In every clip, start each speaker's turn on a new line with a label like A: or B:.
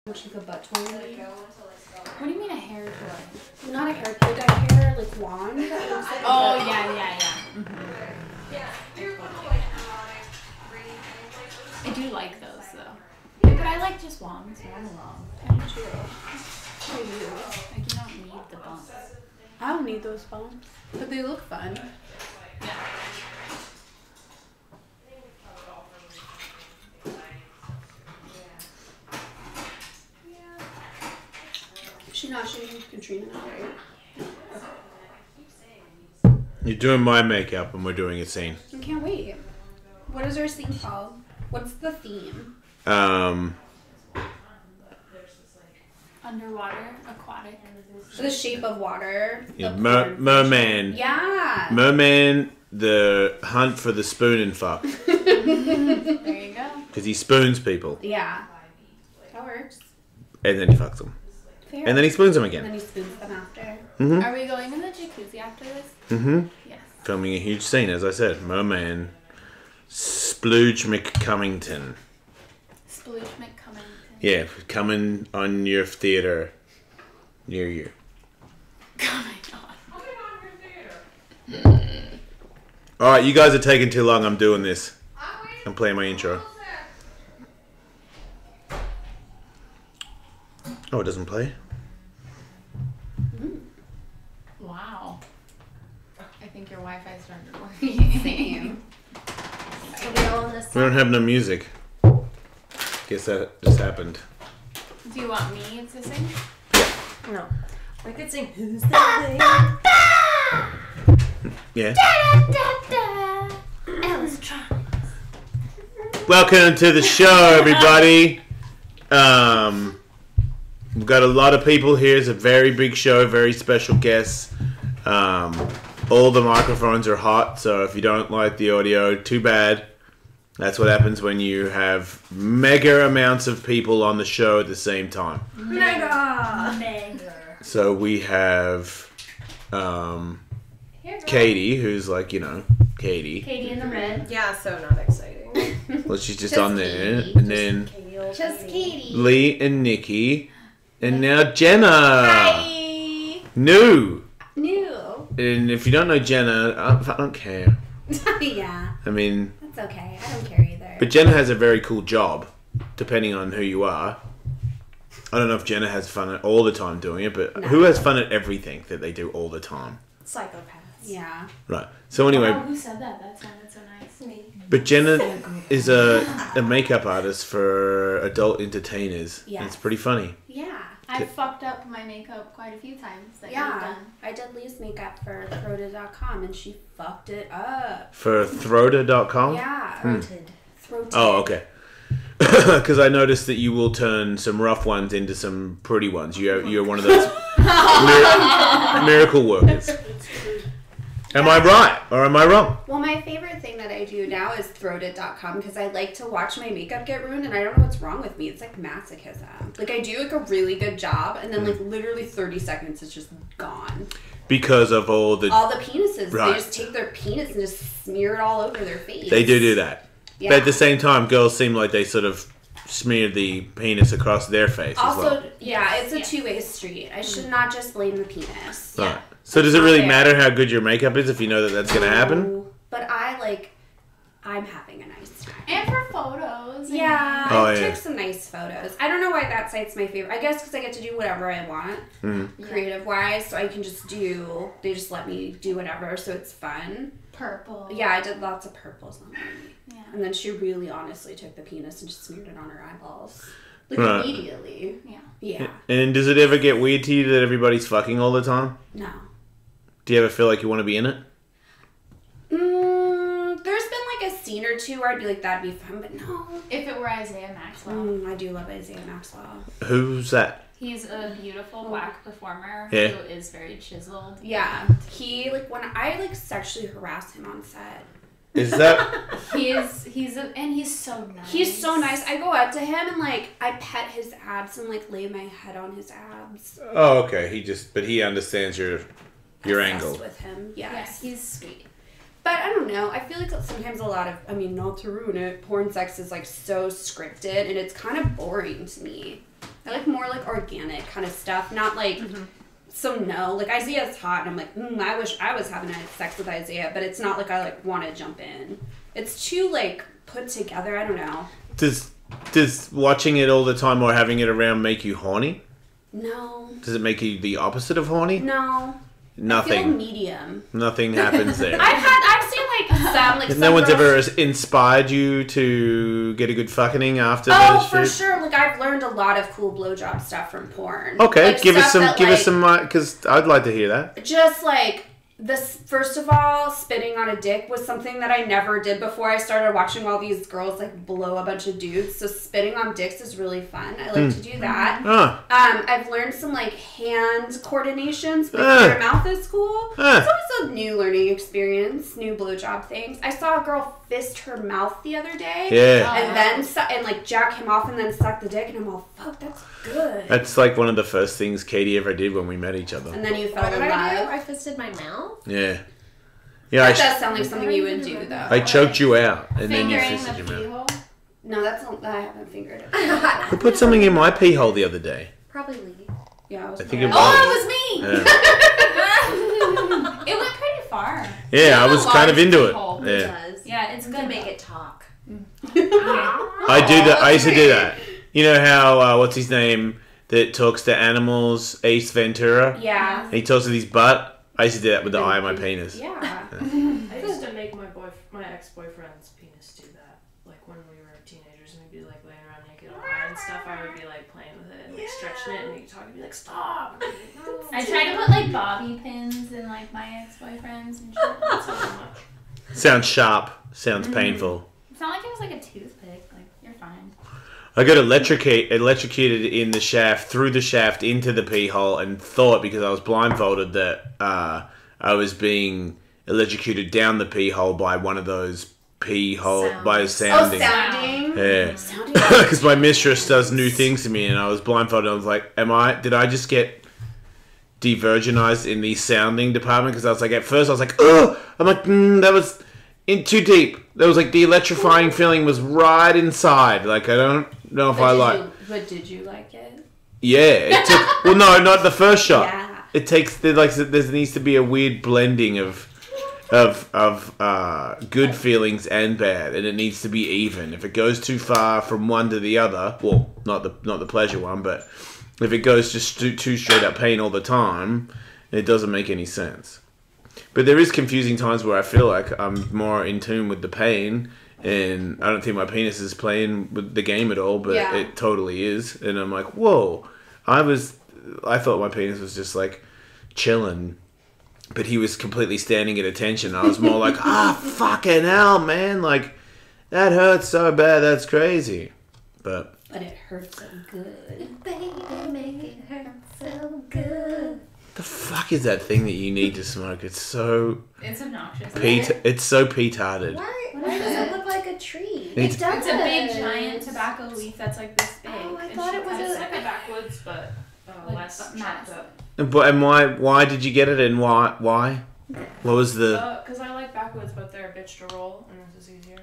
A: Looks like a butt toy.
B: What do you mean a hair toy?
A: Not a hair toy, like a hair like wand.
B: Oh yeah.
C: Yeah.
B: I do like those though. Yeah, but I like just wands. Normal.
A: I do too.
B: I do not need the bumps.
A: I don't need those bumps, but they look fun.
B: Yeah.
A: She's not shooting Katrina now, right?
D: You're doing my makeup and we're doing a scene.
A: I can't wait. What is our scene called? What's the theme?
B: Underwater, aquatic.
A: The shape of water.
D: Yeah, merman.
A: Yeah.
D: Merman, the hunt for the spoon and fuck.
B: There you go.
D: Because he spoons people.
A: Yeah. That works.
D: And then he fucks them.
A: Fair.
D: And then he spoons them
A: And then
D: again.
A: he spoons them after.
D: Mm-hmm.
B: Are we going in the jacuzzi after this?
D: Mm-hmm.
B: Yes.
D: Filming a huge scene, as I said. Merman. Splooge McCummington.
B: Splooge McCummington.
D: Yeah, coming on your theater near you.
B: Oh my god.
D: Alright, you guys are taking too long. I'm doing this. I'm playing my intro. Oh, it doesn't play?
B: Wow. I think your Wi-Fi started working.
A: Same.
C: So we all in this.
D: We don't have no music. Guess that just happened.
B: Do you want me to sing?
C: No. I could sing Who's That
D: Yeah.
C: Ellistronics.
D: Welcome to the show, everybody. We've got a lot of people here. It's a very big show, very special guests. All the microphones are hot, so if you don't like the audio, too bad. That's what happens when you have mega amounts of people on the show at the same time.
C: Mega.
D: So we have Katie, who's like, Katie.
C: Katie in the red. Yeah, so not exciting.
D: Well, she's just
A: Just
D: on there.
A: Katie.
D: And then
C: Just Katie.
D: Lee and Nikki. And now Jenna.
C: Hi.
D: New.
A: New.
D: And if you don't know Jenna, I don't care.
A: Yeah.
D: I mean,
A: That's okay. I don't care either.
D: but Jenna has a very cool job, depending on who you are. I don't know if Jenna has fun all the time doing it, but
A: No.
D: who has fun at everything that they do all the time?
C: Psychopaths.
A: Yeah.
D: Right. So anyway,
B: Oh, who said that? That sounded so nice.
C: Me.
D: but Jenna is a makeup artist for adult entertainers.
A: Yes.
D: And it's pretty funny.
A: Yeah.
B: I've fucked up my makeup quite a few times that you've
A: Yeah.
B: done.
A: I did Lee's makeup for Throda.com and she fucked it up.
D: For Throda.com?
A: Yeah.
C: Throated.
A: Throated.
D: Oh, okay. Because I noticed that you will turn some rough ones into some pretty ones. You're one of those miracle workers. Am I right or am I wrong?
A: Well, my favorite thing that I do now is Throated.com because I like to watch my makeup get ruined and I don't know what's wrong with me. It's like masochism. Like I do like a really good job and then like literally 30 seconds it's just gone.
D: Because of all the
A: penises.
D: Right.
A: They just take their penis and just smear it all over their face.
D: they do that.
A: Yeah.
D: But at the same time, girls seem like they sort of smear the penis across their face
A: Also,
D: as well.
A: yeah, it's a
B: Yes.
A: two-way street. I should not just blame the penis.
D: Right. So does it
A: not
D: really
A: fair.
D: matter how good your makeup is if you know that that's going to happen?
A: No, but I'm having a nice time.
B: And for photos. and-
A: Yeah,
D: Oh,
A: I
D: yeah.
A: took some nice photos. I don't know why that site's my favorite. I guess because I get to do whatever I want, creative-wise. So I can just they just let me do whatever, so it's fun.
B: Purple.
A: Yeah, I did lots of purples on me.
B: Yeah.
A: And then she really honestly took the penis and just smeared it on her eyeballs. Like
D: Right.
A: immediately.
B: Yeah.
A: Yeah.
D: And does it ever get weird to you that everybody's fucking all the time?
A: No.
D: Do you ever feel like you want to be in it?
A: There's been like a scene or two where I'd be like, that'd be fun, but no.
B: If it were Isaiah Maxwell.
A: I do love Isaiah Maxwell.
D: Who's that?
B: He's a beautiful black performer
D: Yeah.
B: who is very chiseled.
A: Yeah. He, like, when I, sexually harass him on set.
D: Is that...
B: And he's so nice.
A: He's so nice. I go up to him and, I pet his abs and, lay my head on his abs.
D: Oh, okay. But he understands your
A: Obsessed
D: angle.
A: with him,
B: Yeah,
A: yes.
B: he's sweet.
A: But I don't know. I feel like sometimes a lot of, I mean, not to ruin it, porn sex is like so scripted and it's kind of boring to me. I like more like organic kind of stuff, not like, so no, like Isaiah's hot and I'm like, I wish I was having sex with Isaiah, but it's not like I like want to jump in. It's too like put together, I don't know.
D: Does watching it all the time or having it around make you horny?
A: No.
D: Does it make you the opposite of horny?
A: No.
D: Nothing.
A: I feel medium.
D: Nothing happens there.
A: I've seen like some like.
D: No one's ever inspired you to get a good fucking after this
A: Oh,
D: shit?
A: for sure. Like I've learned a lot of cool blowjob stuff from porn.
D: Okay,
A: like,
D: give us
A: stuff
D: some, because I'd like to hear that.
A: Just like this, first of all, spitting on a dick was something that I never did before I started watching all these girls like blow a bunch of dudes. So spitting on dicks is really fun. I like to do that. I've learned some like hand coordinations with your mouth is cool. It's always a new learning experience, new blowjob things. I saw a girl fist her mouth the other day.
D: Yeah.
A: And then like jack him off and then suck the dick and I'm all, fuck, that's good.
D: That's like one of the first things Katie ever did when we met each other.
A: And then you fell
C: What
A: in
C: did
A: love.
C: I do? I fisted my mouth?
D: Yeah.
A: That does sound like something you would do, though.
D: I choked you out, and then you
B: Fingering
D: fisted
B: the
D: your
B: pee
D: mouth.
B: hole.
A: No, that's not, I haven't fingered it.
D: I put something in my pee hole the other day.
C: Probably Lee.
A: Yeah,
D: I think it was.
B: Oh, it was me!
D: Yeah.
B: It went pretty far.
D: Yeah, I was kind of into it.
B: hole.
C: It
D: Yeah.
C: does.
B: Yeah, it's
C: You
B: good.
C: can make it talk.
D: I do that. I used to do that. You know how what's his name that talks to animals, Ace Ventura?
A: Yeah.
D: And he talks to his butt. I used to do that with the eye of my penis.
A: Yeah.
E: I used to make my ex-boyfriend's penis do that. Like when we were teenagers and we'd be like laying around naked on high and stuff, I would be like playing with it and like stretching it and he'd talk and be like, stop! And I'd be like, no.
B: I tried to put like bobby pins in like my ex-boyfriends and shit.
E: That's not so much.
D: Sounds sharp. Sounds painful.
B: It's not like it was like a toothpick. Like, you're fine.
D: I got electrocuted in the shaft, through the shaft into the pee hole, and thought, because I was blindfolded, that I was being electrocuted down the pee hole by one of those pee hole, by sounding.
A: Oh, sounding.
D: Yeah.
A: Sounding.
D: Because my mistress does new things to me, and I was blindfolded. I was like, did I just get de-virginized in the sounding department? Because I was like, at first I was like, ugh! I'm like, that was in too deep. That was like, the electrifying feeling was right inside. Like, I don't know if
A: But did you like it?
D: Yeah, it took, well, no, not the first shot.
A: Yeah.
D: It takes, there needs to be a weird blending of good feelings and bad, and it needs to be even. If it goes too far from one to the other, well, not the pleasure one, but if it goes just too straight up pain all the time, it doesn't make any sense. But there is confusing times where I feel like I'm more in tune with the pain, and I don't think my penis is playing with the game at all, but it totally is. And I'm like, whoa, I thought my penis was just like chilling, but he was completely standing at attention. I was more like, fucking hell, man, like that hurts so bad, that's crazy. But
A: it hurts so good.
C: Baby, make it hurt so good.
D: the fuck is that thing that you need to smoke? It's so
B: It's obnoxious.
D: it's so petarded.
C: Why does it look like a tree?
D: It
A: does.
B: It's a big giant tobacco leaf that's like this big.
C: Oh, I
B: and
C: thought
B: she
C: it was
B: cuts
E: It's like a backwoods, but
B: Like,
E: less
B: but
E: chopped
B: mass.
E: up.
D: And why did you get it, and why? What was the...
E: Because I like backwoods, but they're a bitch to roll, and this is easier.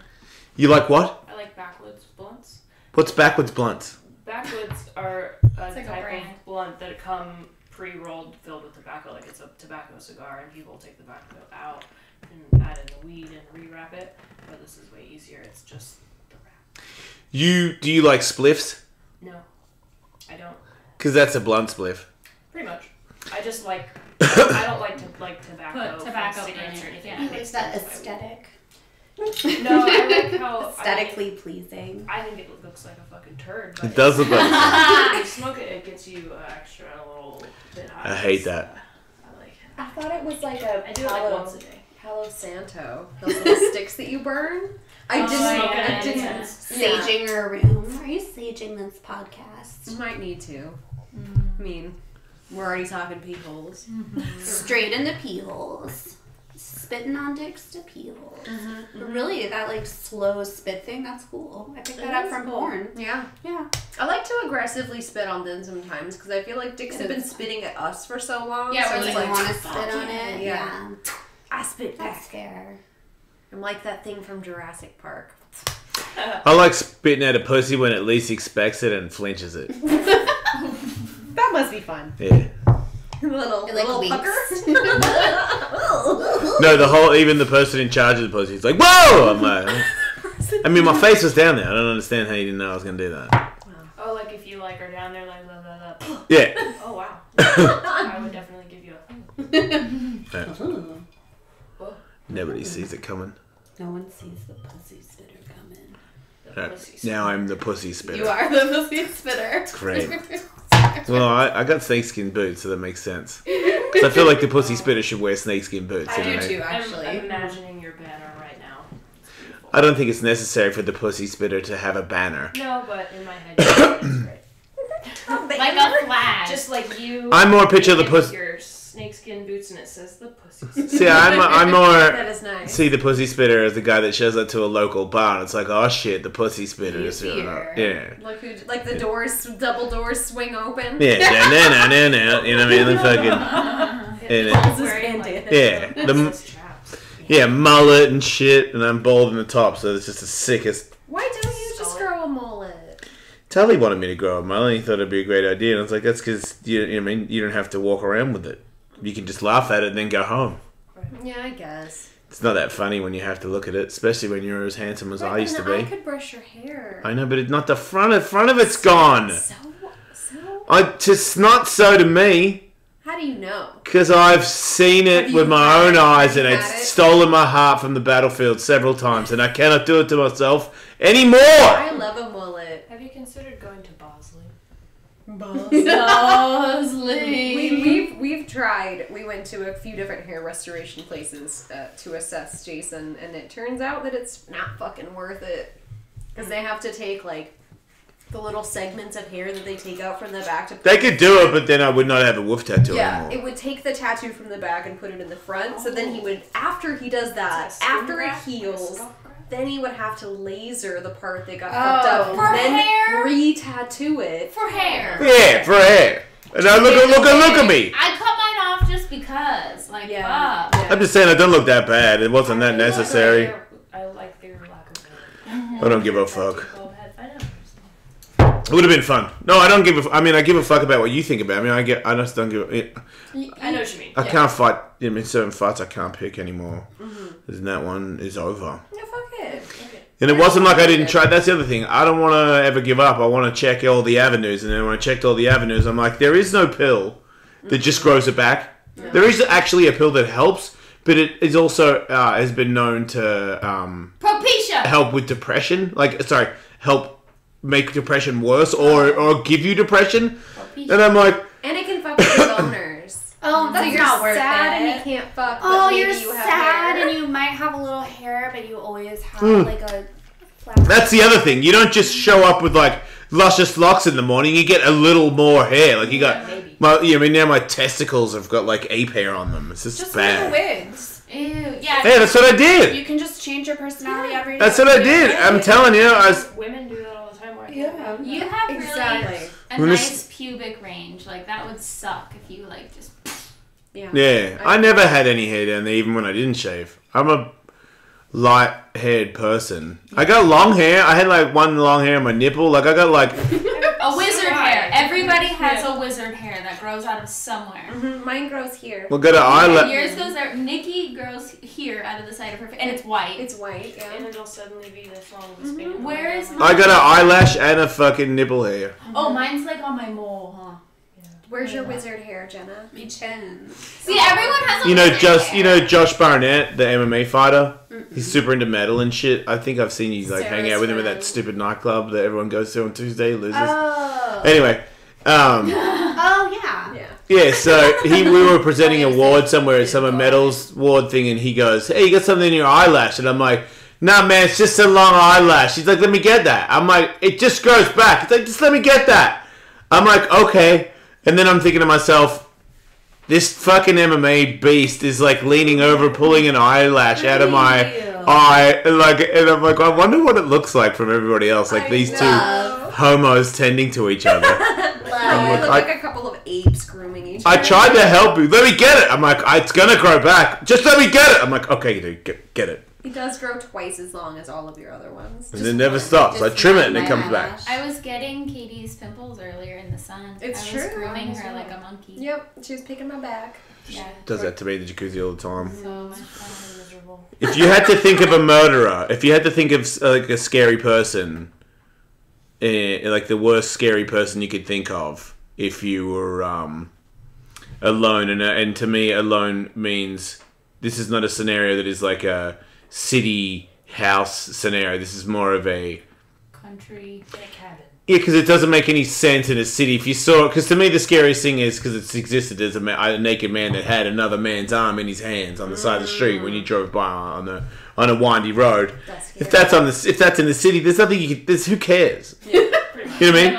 D: You like what?
E: I like backwoods blunts.
D: What's backwards blunts?
E: Backwoods are a
B: It's like a
E: type
B: brand.
E: of blunt that come pre-rolled, filled with tobacco. Like it's a tobacco cigar, and people take the tobacco out and add in the weed and rewrap it. But this is way easier. It's just the wrap.
D: Do you like spliffs?
E: No, I don't.
D: Because that's a blunt spliff.
E: Pretty much. I just like. I don't like to like tobacco.
B: Put tobacco
E: from
B: in
E: cigarettes
B: it,
E: or anything.
B: yeah.
A: He likes
E: Mixed
A: that
E: in with my
A: aesthetic.
E: weed. No, I like how
A: Aesthetically pleasing.
E: I think it looks like a fucking turd. But
D: It does look like...
E: When you smoke it, it gets you extra a little bit high.
D: I hate that.
E: I like it.
C: I thought it was like a
E: I do it like once a day.
C: Palo Santo. Those little sticks that you burn. I
B: Oh,
C: didn't.
B: yeah,
C: I didn't.
B: yeah.
A: Saging your room. Are you saging this podcast?
C: Might need to.
B: Mm.
C: I mean, we're already talking pee holes.
A: Straight into pee holes. Spitting on dicks to pee holes. But really, that like slow spit thing, that's cool. I picked that up
C: is
A: from
C: cool.
A: porn.
C: Yeah.
A: Yeah.
C: I like to aggressively spit on them sometimes because I feel like dicks have been spitting at us for so long.
B: Yeah,
C: so
B: we're
C: it's
A: You
B: like,
A: want to spit on it?
C: yeah.
A: Yeah.
C: I spit
A: That's
C: back.
A: fair.
C: I'm like that thing from Jurassic Park.
D: I like spitting out a pussy when it least expects it and flinches it.
C: That must be fun.
D: Yeah.
C: Little
A: It, like, leaks.
C: pucker.
D: No, even the person in charge of the pussy is like, whoa! I'm like, I mean, my face was down there. I don't understand how you didn't know I was going to do that.
E: Oh, like if you like are down there like blah, blah, blah.
D: Yeah.
E: Oh wow. I would definitely give you a
D: Nobody sees it coming.
A: No one sees the pussy spitter coming.
D: Now I'm the pussy spitter.
A: You are the pussy spitter.
D: Great. Well, I got snakeskin boots, so that makes sense. So I feel like the pussy spitter should wear snakeskin boots.
A: I
D: you
A: do
D: know?
A: too, actually.
E: I'm imagining your banner right now.
D: I don't think it's necessary for the pussy spitter to have a banner.
E: No, but in my head, it's great.
B: Like a flag.
E: Just like you.
D: I'm more picture the
E: in
D: pussy.
E: Your snakeskin boots, and it says the pussy.
D: See, I'm more
C: That is nice.
D: see the pussy spitter as the guy that shows up to a local bar and it's like, oh shit, the pussy spitter is
A: He's
D: showing up.
A: here.
D: Yeah.
C: Like the doors, double doors swing open.
D: Yeah. You know what I mean? The fucking
E: Wearing, like,
D: yeah.
E: those chaps.
D: Yeah, mullet and shit, and I'm bald in the top, so it's just the sickest.
C: Why don't you just grow a mullet?
D: Tully wanted me to grow a mullet. He thought it'd be a great idea, and I was like, that's because you know what I mean, you don't have to walk around with it. You can just laugh at it and then go home.
C: Yeah, I guess.
D: It's not that funny when you have to look at it, especially when you're as handsome as I used to
C: I
D: be.
C: could brush your hair.
D: I know, but it's not the front. The front of it's gone.
C: So.
D: It's not so to me.
C: How do you know?
D: Because I've seen it
C: Have
D: with
C: you
D: my
C: had
D: own
C: it?
D: eyes,
C: Have
D: and
C: you
D: it's
C: had it?
D: stolen my heart from the battlefield several times, and I cannot do it to myself anymore.
C: I love a mullet.
E: Have you considered going to Bosley?
C: We've tried. We went to a few different hair restoration places to assess Jason, and it turns out that it's not fucking worth it because they have to take like the little segments of hair that they take out from the back to.
D: They could do it, but then I would not have a wolf tattoo
C: Yeah,
D: anymore.
C: it would take the tattoo from the back and put it in the front. So then he would, after he does that, after it heals, then he would have to laser the part that got fucked up,
B: For
C: and then
B: hair?
C: re-tattoo it.
B: For hair.
D: Yeah, for hair. And now look at me.
B: I cut mine off just because. Like,
C: Yeah.
B: fuck.
D: I'm just saying I don't look that bad. It wasn't that necessary.
E: I like their lack of hair.
D: I don't give a fuck.
E: Bald head. I know.
D: It would have been fun. No, I don't give a. I mean, I give a fuck about what you think about. I mean, I just don't give.
E: I know what you mean.
D: I can't fight. I mean, certain fights I can't pick anymore. And that one is over.
C: Yeah, fuck it.
D: And it wasn't like I didn't try. That's the other thing. I don't want to ever give up. I want to check all the avenues. And then when I checked all the avenues, I'm like, there is no pill that just grows it back. No. There is actually a pill that helps, but it is also has been known to
B: Propecia.
D: help with depression. Help make depression worse or give you depression.
B: Propecia.
D: And I'm like,
C: And it can fuck with your boners.
A: Oh, that's
C: So you're
A: not worth
C: sad
A: it.
C: and you can't fuck. But
A: Oh,
C: maybe
A: you're
C: you have
A: sad
C: hair.
A: and you might have a little hair, but you always have like a flower.
D: that's the other thing. You don't just show up with like luscious locks in the morning. You get a little more hair. Like you got, now my testicles have got like ape hair on them. It's just bad.
A: Little wigs.
B: Ew. Yeah.
D: Hey, that's what I did.
A: You can just change your personality every day.
D: That's what I did. I'm telling you,
E: Women do that all the time. Why can't
A: Yeah.
B: You have really
C: Exactly.
B: a
D: When
B: nice pubic range. Like, that would suck if you, like, just...
D: Yeah, I never had any hair down there, even when I didn't shave. I'm a light-haired person. I got long hair. I had like one long hair on my nipple. Like I got like
B: A wizard hair. Everybody has a wizard hair that grows out of somewhere.
C: Mm-hmm. Mine grows here.
D: we got an eyelash.
B: Yours goes there. Nikki grows here out of the side of her face, and it's white.
C: It's white, yeah.
E: And it'll suddenly be this long of a span.
B: Where is
D: I got an eyelash and a fucking nipple hair.
B: Oh, mine's like on my mole, huh?
C: Where's your wizard hair, Jenna?
A: My chin.
B: See, everyone has a
D: You know,
B: wizard hair.
D: Josh Barnett, the MMA fighter. He's super into metal and shit. I think I've seen you like hang out with him at that stupid nightclub that everyone goes to on Tuesday. Losers.
A: Oh.
D: Anyway,
A: Oh yeah.
C: Yeah.
D: so we were presenting an award somewhere at some medals award thing, and he goes, "Hey, you got something in your eyelash?" And I'm like, "Nah, man, it's just a long eyelash." He's like, "Let me get that." I'm like, "It just grows back." He's like, "Just let me get that." I'm like, "Okay." And then I'm thinking to myself, this fucking MMA beast is like leaning over, pulling an eyelash out of my eye, and I'm like, I wonder what it looks like from everybody else. Like these two homos tending to each other.
C: They look like a couple of apes grooming each other.
D: I tried to help you. Let me get it. I'm like, it's gonna grow back. Just let me get it. I'm like, okay, dude, get it.
C: It does grow twice as long as all of your other ones.
D: And it never stops. I trim it and it comes back.
B: I was getting Katie's pimples earlier in the sun.
C: It's
B: I was
C: true.
B: grooming her like a monkey.
C: Yep, she was picking my back.
B: Yeah.
D: Does that to me in the jacuzzi all the time.
B: So much fun and miserable.
D: If you had to think of a murderer, if you had to think of like a scary person, like the worst scary person you could think of, if you were alone, and to me, alone means this is not a scenario that is like a city house scenario. This is more of a
B: Country.
E: In a cabin.
D: Yeah, because it doesn't make any sense in a city. If you saw, because to me the scariest thing is because it's existed as a naked man that had another man's arm in his hands on the side of the street when you drove by on a windy road. If that's in the city, there's nothing you can. Who cares? You know what I mean?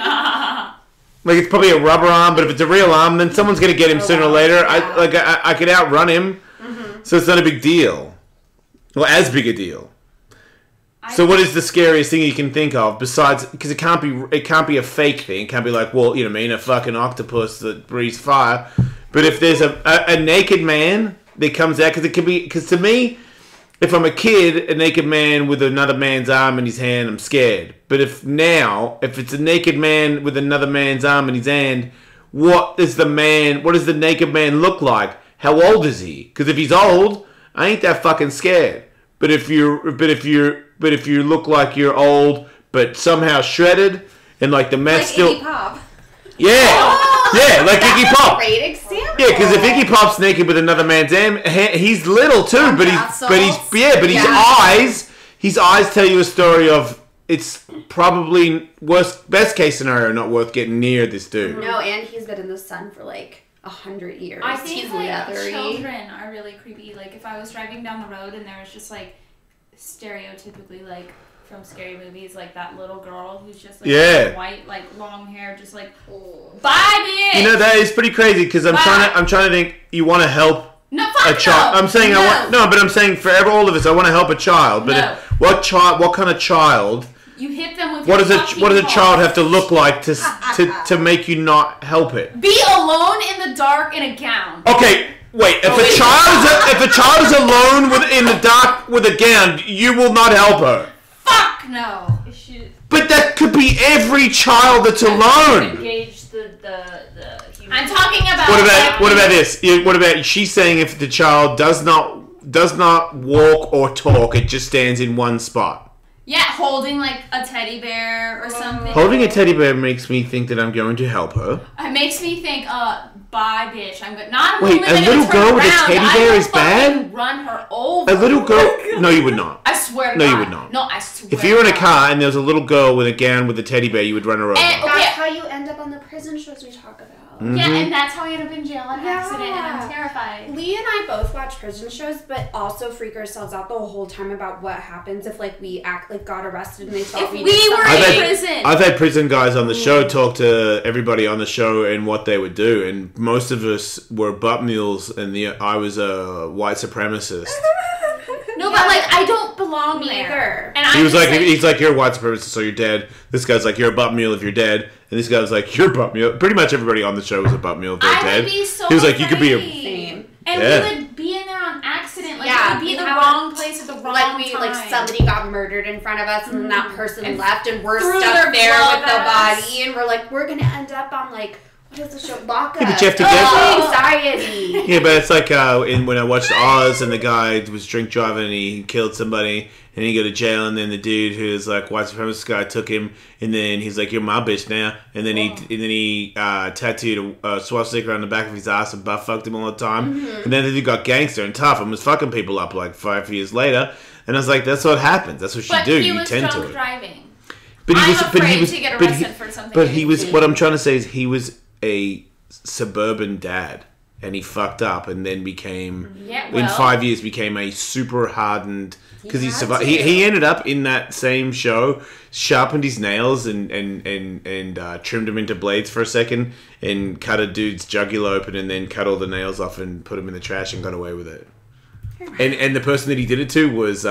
D: Like it's probably a rubber arm, but if it's a real arm, then someone's gonna get him sooner or later.
A: Yeah.
D: I could outrun him, so it's not a big deal. Well, as big a deal. So what is the scariest thing you can think of besides, because it can't be a fake thing. It can't be like, well, you know what I mean, a fucking octopus that breathes fire. But if there's a naked man that comes out, because to me, if I'm a kid, a naked man with another man's arm in his hand, I'm scared. But if it's a naked man with another man's arm in his hand, what does the naked man look like? How old is he? Because if he's old, I ain't that fucking scared. But if you look like you're old but somehow shredded and like the mess
C: like
D: still
C: Iggy Pop.
D: Yeah, like Iggy Pop.
A: Great example.
D: Yeah, because if Iggy Pop's naked with another man's hand, he's little too, but his eyes tell you a story of it's probably best case scenario not worth getting near this dude.
A: No, and he's been in the sun for like 100 years.
B: I think
A: he's
B: like
A: leathery.
B: children are really creepy. Like if I was driving down the road and there was just like stereotypically like from scary movies, like that little girl who's just like white, like long hair, just like bye bitch.
D: You know that is pretty crazy because I'm trying to think. You want to help a child?
B: No.
D: I'm saying but I'm saying for all of us, I want to help a child. But what kind of child?
B: You hit them with.
D: What does a child have to look like to make you not help it?
B: Be alone in the dark in a gown.
D: Okay, wait. If a child is alone in the dark with a gown, you will not help her.
B: Fuck no.
D: But that could be every child that's alone.
E: Engage the human.
B: I'm talking about.
D: What about this? What about she's saying if the child does not walk or talk, it just stands in one spot.
B: Yeah, holding like a teddy bear or something.
D: Holding a teddy bear makes me think that I'm going to help her.
B: It makes me think, bye, bitch. I'm good. Not a
D: Wait,
B: woman
D: a little girl with a teddy bear is bad?
B: Run her over.
D: A little girl? No, you would not.
B: I swear to
D: No,
B: God.
D: you would not.
B: No, I swear.
D: If you were in a car and there was a little girl with a gown with a teddy bear, you would run her over.
B: And,
A: That's how you end up on the prison shows we talk about.
D: Mm-hmm.
B: Yeah, and that's how I end up in jail on accident, and I'm terrified.
A: Lee and I both watch prison shows, but also freak ourselves out the whole time about what happens if like we got arrested and they thought
B: If
A: we
B: we
A: did
B: were
A: something.
B: in prison.
D: I've had prison guys on the show talk to everybody on the show and what they would do, and most of us were butt mules, and I was a white supremacist.
B: No, but like I don't belong there.
A: Neither.
B: And
D: He
B: I'm
D: was
B: just
D: like, he's like, you're a white supremacist, so you're dead. This guy's like, you're a butt mule if you're dead. And this guy was like, you're a butt mule. Pretty much everybody on the show was a butt mule if they're
B: I
D: dead.
B: would be so
D: He was like, you could be a...
A: Same.
B: And
D: Yeah.
B: we would be in there on accident. Like
A: Yeah,
B: we would be in the
A: we have-
B: wrong place at the wrong time.
A: Like somebody got murdered in front of us and then that person
B: And
A: left and we're
B: threw
A: stuck
B: their
A: there
B: glove
A: with the
B: at us.
A: body and we're like, we're gonna end up on like, what is the show? Lock
D: Yeah,
A: Up.
D: but you have to get-
A: Anxiety.
D: Yeah, but it's like when I watched Oz and the guy was drink driving and he killed somebody and he go to jail, and then the dude who's like white supremacist guy took him, and then he's like, you're my bitch now, and then he tattooed a swastika on the back of his ass and butt fucked him all the time, and then the dude got gangster and tough and was fucking people up like 5 years later, and I was like, that's what happens, that's what you
B: But
D: do,
B: he
D: you
B: was
D: tend
B: drunk
D: to it.
B: driving.
D: But
B: I'm afraid to get arrested for something.
D: But he was. What I'm trying to say is he was a suburban dad, and he fucked up, and then became in 5 years became a super hardened because he survived. He ended up in that same show, sharpened his nails and trimmed them into blades for a second, and cut a dude's jugular open, and then cut all the nails off and put them in the trash and got away with it. And the person that he did it to was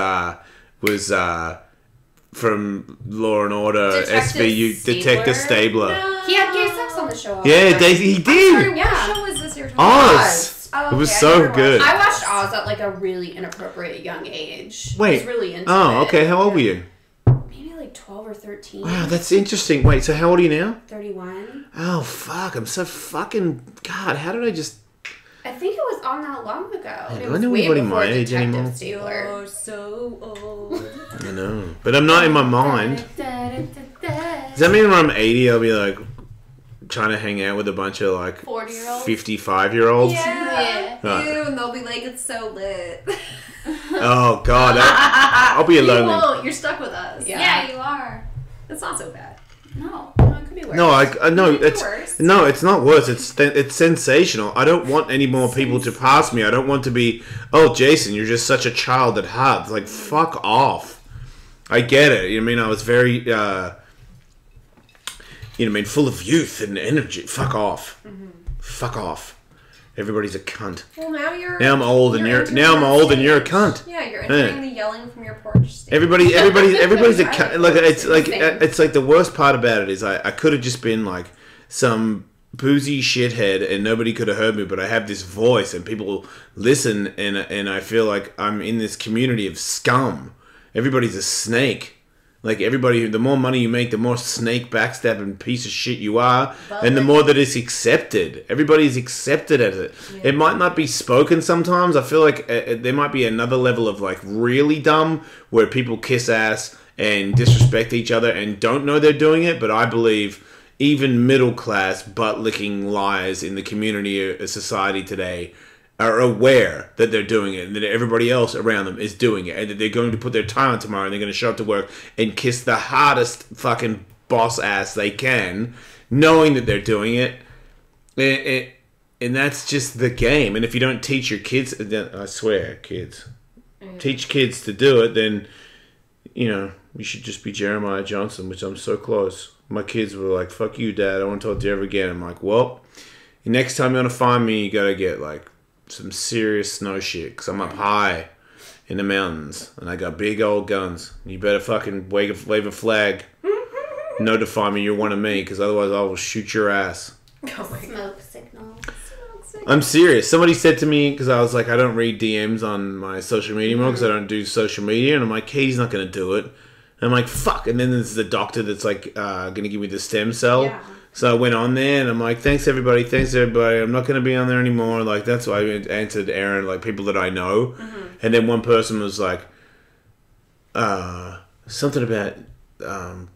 D: from Law and Order SVU, Detective Stabler.
A: He had gay sex on the show.
D: Yeah, he did.
C: Sorry,
A: Yeah.
C: what show is this you're talking
D: Oz.
A: Oh,
D: It was
A: okay,
D: so
A: I never
D: good.
A: I watched Oz at like a really inappropriate young age.
D: Wait.
A: I was really into it.
D: Oh, okay. How old were you?
A: Maybe like 12 or 13.
D: Wow, that's interesting. Wait, so how old are you now?
A: 31.
D: Oh, fuck. I'm so fucking... God, how did I just...
A: I think it was on that long ago.
D: I
A: It
D: don't
A: was
D: know
A: way
D: anybody
A: before
D: my age
A: Detective
D: anymore.
A: Stealer.
C: Oh, so old.
D: I know. But I'm not in my mind. Does that mean when I'm 80, I'll be like trying to hang out with a bunch of like
B: 40-year-olds?
D: 55-year-olds?
C: Yeah.
D: Right.
C: Ew, and they'll be like, it's so lit.
D: Oh, God. I'll be
C: You
D: alone.
C: won't. You're stuck with us.
B: Yeah, you are.
C: It's not so bad.
B: No.
A: No, it could be worse.
D: No, no,
C: Could be
D: it's
C: worse.
D: no, it's not worse. It's sensational. I don't want any more people to pass me. I don't want to be, oh, Jason, you're just such a child at heart. It's like, fuck off. I get it. You know what I mean? I was very, you know what I mean, full of youth and energy. Fuck off.
C: Mm-hmm.
D: Fuck off. Everybody's a cunt.
C: Well, now
D: Now I'm old and you're
C: entering
D: now I'm
C: that
D: old and you're a
C: stage.
D: cunt.
C: Yeah, you're entering the yelling from your porch stage.
D: Everybody's a
A: Right.
D: cunt. Like it's like the worst part about it is I could have just been like some boozy shithead and nobody could have heard me, but I have this voice and people listen and I feel like I'm in this community of scum. Everybody's a snake. Like everybody, the more money you make, the more snake backstabbing piece of shit you are, and the more that it's accepted. Everybody's accepted as it. Yeah. It might not be spoken sometimes. I feel like there might be another level of like really dumb where people kiss ass and disrespect each other and don't know they're doing it. But I believe even middle class butt licking liars in the community of society today are aware that they're doing it and that everybody else around them is doing it and that they're going to put their tie on tomorrow and they're going to show up to work and kiss the hardest fucking boss ass they can, knowing that they're doing it. And that's just the game. And if you don't teach your kids, I swear, kids, teach kids to do it, then, you know, you should just be Jeremiah Johnson, which I'm so close. My kids were like, fuck you, Dad, I won't talk to you ever again. I'm like, well, next time you want to find me, you got to get like some serious snow shit, because I'm up high in the mountains and I got big old guns. You better fucking wave a flag, notify me you're one of me, because otherwise I will shoot your ass.
A: Smoke signal.
D: I'm serious. Somebody said to me, because I was like, I don't read DMs on my social media anymore because I don't do social media, and I'm like, Katie's not going to do it. And I'm like, fuck. And then there's the doctor that's like going to give me the stem cell.
A: Yeah.
D: So I went on there and I'm like, thanks everybody. I'm not going to be on there anymore. Like, that's why I answered Aaron, like people that I know. Mm-hmm. And then one person was like, something about,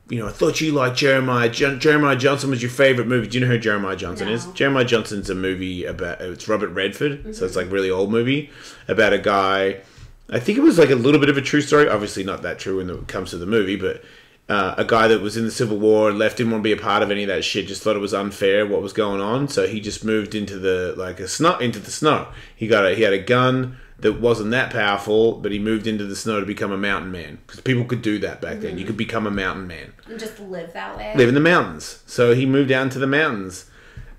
D: you know, I thought you liked Jeremiah. Jeremiah Johnson was your favorite movie. Do you know who Jeremiah Johnson is? Jeremiah Johnson's a movie about, it's Robert Redford. Mm-hmm. So it's like a really old movie about a guy. I think it was like a little bit of a true story. Obviously not that true when it comes to the movie, but a guy that was in the Civil War, left, didn't want to be a part of any of that shit, just thought it was unfair what was going on, so he just moved into the snow. He had a gun that wasn't that powerful, but he moved into the snow to become a mountain man, because people could do that back then. You could become a mountain man
A: And just live that way.
D: live in the mountains. So he moved down to the mountains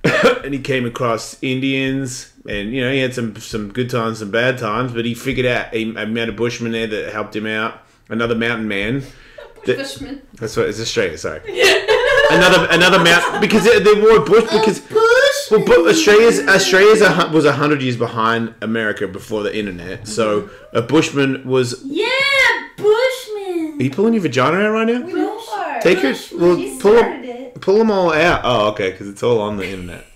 D: and he came across Indians, and you know, he had some good times, some bad times, but he figured out, he met a bushman there that helped him out, another mountain man.
A: Bushman.
D: That's what it's Australia. Sorry, another mountain, because they wore bush because Australia was 100 years behind America before the internet. So a bushman was.
B: Yeah, Bushman.
D: Are you pulling your vagina out right now?
A: No.
D: Take your pull them all out. Oh, okay, because it's all on the internet.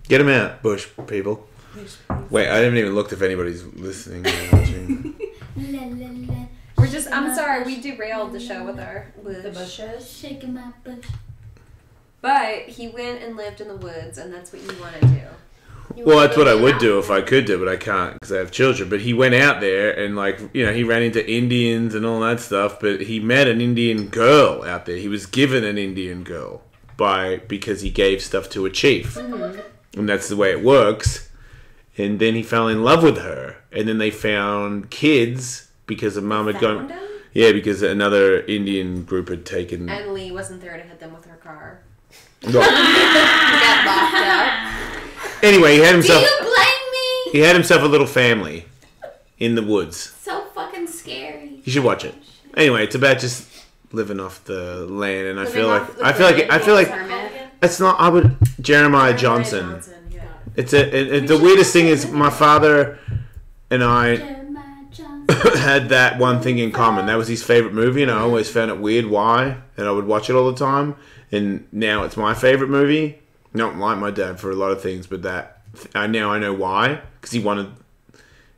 D: Get them out, bush people. Wait, I haven't even looked if anybody's listening or watching.
C: We're just, I'm sorry, we derailed the show with our bush.
A: The bushes.
B: Shaking my bush.
C: But he went and lived in the woods, and that's what you want to do.
D: Well, that's what I would do if I could do, but I can't because I have children. But he went out there and, like, you know, he ran into Indians and all that stuff, but he met an Indian girl out there. He was given an Indian girl because he gave stuff to a chief. Mm-hmm. And that's the way it works. And then he fell in love with her. And then they found kids because a mom had gone... Yeah, because another Indian group had taken...
C: And Lee wasn't there to hit them with her car.
A: Got locked up.
D: Anyway, he had himself...
B: Do you blame me?
D: He had himself a little family in the woods.
B: So fucking scary.
D: You should watch it. Anyway, it's about just living off the land, and I feel like it's not. Jeremiah Johnson. The weirdest thing is my father and I had that one thing in common. That was his favorite movie, and I always found it weird why, and I would watch it all the time. And now it's my favorite movie. Not like my dad for a lot of things, but now I know why, because he wanted,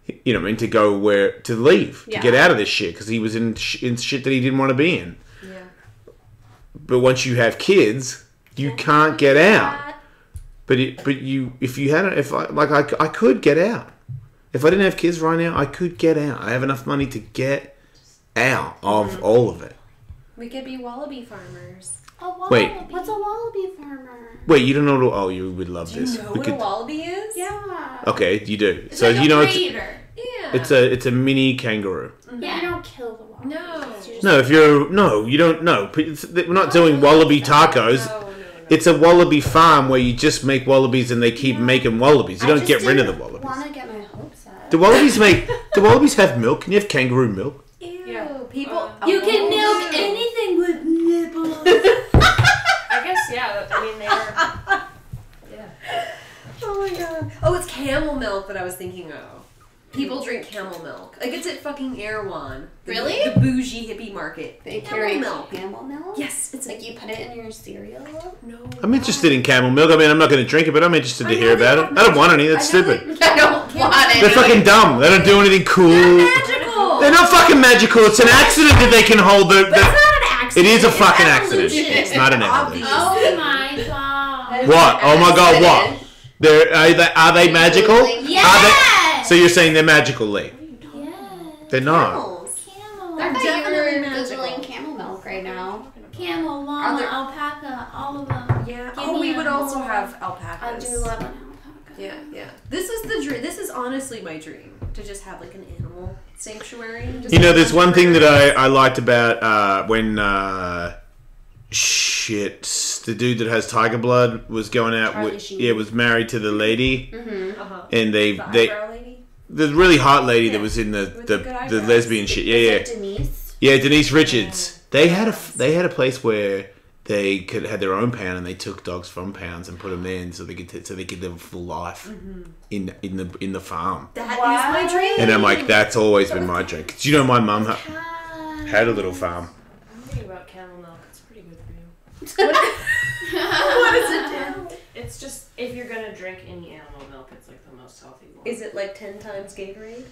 D: to go to leave, to get out of this shit, because he was in shit that he didn't want to be in.
C: Yeah.
D: But once you have kids, you can't get out. But I could get out. If I didn't have kids right now, I could get out. I have enough money to get out of all of it.
C: We could be wallaby farmers.
D: Wait.
A: What's a wallaby farmer?
D: Wait, you don't know? Oh, you would love this.
C: Do you know what a wallaby is?
A: Yeah.
D: Okay, you do.
B: It's
D: So
B: like a breeder.
D: it's a mini kangaroo.
A: Yeah. You don't kill the wallaby.
C: No.
D: You don't know. We're not doing wallaby tacos.
C: No.
D: It's a wallaby farm where you just make wallabies and they keep making wallabies. You don't get rid of the wallabies.
A: I want to get my hopes up.
D: Do wallabies have milk? Can you have kangaroo milk?
C: Ew. People.
B: You can milk anything with nipples.
E: I guess, yeah. I mean, they are. Yeah.
C: Oh my god. Oh, it's camel milk that I was thinking of. People drink camel milk. Like, it's at fucking Erewhon.
A: Really?
C: The bougie hippie market.
A: They
C: camel
A: carry
C: milk.
A: camel milk?
C: Yes, it's
A: Like you put it in your cereal?
C: No.
D: I'm interested in camel milk. I mean, I'm not going to drink it, but I'm interested to hear about it. I don't want any. That's stupid.
A: I don't want it.
D: They're fucking dumb. They don't do anything cool.
C: Magical.
D: They're not fucking magical. It's an accident that they can hold the.
C: But it's not an accident.
D: It is a
C: It's
D: fucking accident.
C: evolution.
D: It's not an evolution.
B: Oh my god.
D: What? Oh my god, what? Are they magical?
B: Yes!
D: So you're saying they're magical, Lee?
B: Yes.
D: They're not.
C: Camels.
B: Camel.
A: I thought
C: definitely
A: you were
C: magical.
A: Googling camel milk right now.
B: Camel,
A: Are
B: llama,
A: there-
B: alpaca, all of them.
C: Yeah.
B: Give
C: Oh,
B: me
C: we would
B: a
C: also
B: more.
C: have
A: I
C: alpacas.
A: do love an alpaca.
C: Yeah. This is the dream. This is honestly my dream, to just have like an animal sanctuary. Just
D: There's one thing that I liked about when the dude that has tiger blood was going out
A: Charlie
D: with
A: Sheen.
D: was married to the lady,
C: Uh-huh.
D: and
C: The
D: they
C: eyebrow lady.
D: the really hot lady that
C: Yeah.
D: was in
C: With the good
D: the
C: eyebrows.
D: lesbian shit.
A: Is
D: Yeah.
A: it Denise?
D: Yeah, Denise Richards. They had a place where they could have their own pound, and they took dogs from pounds and put them there, and so they could live a full life in the farm.
C: That is my dream.
D: And I'm like, that's always been my dream. 'Cause my mum had a little farm.
E: I'm thinking about camel milk. It's pretty good for you.
C: What does it do?
E: It's just, if you're going to drink any animal milk, it's like the most healthy one.
C: Is it like 10 times Gatorade?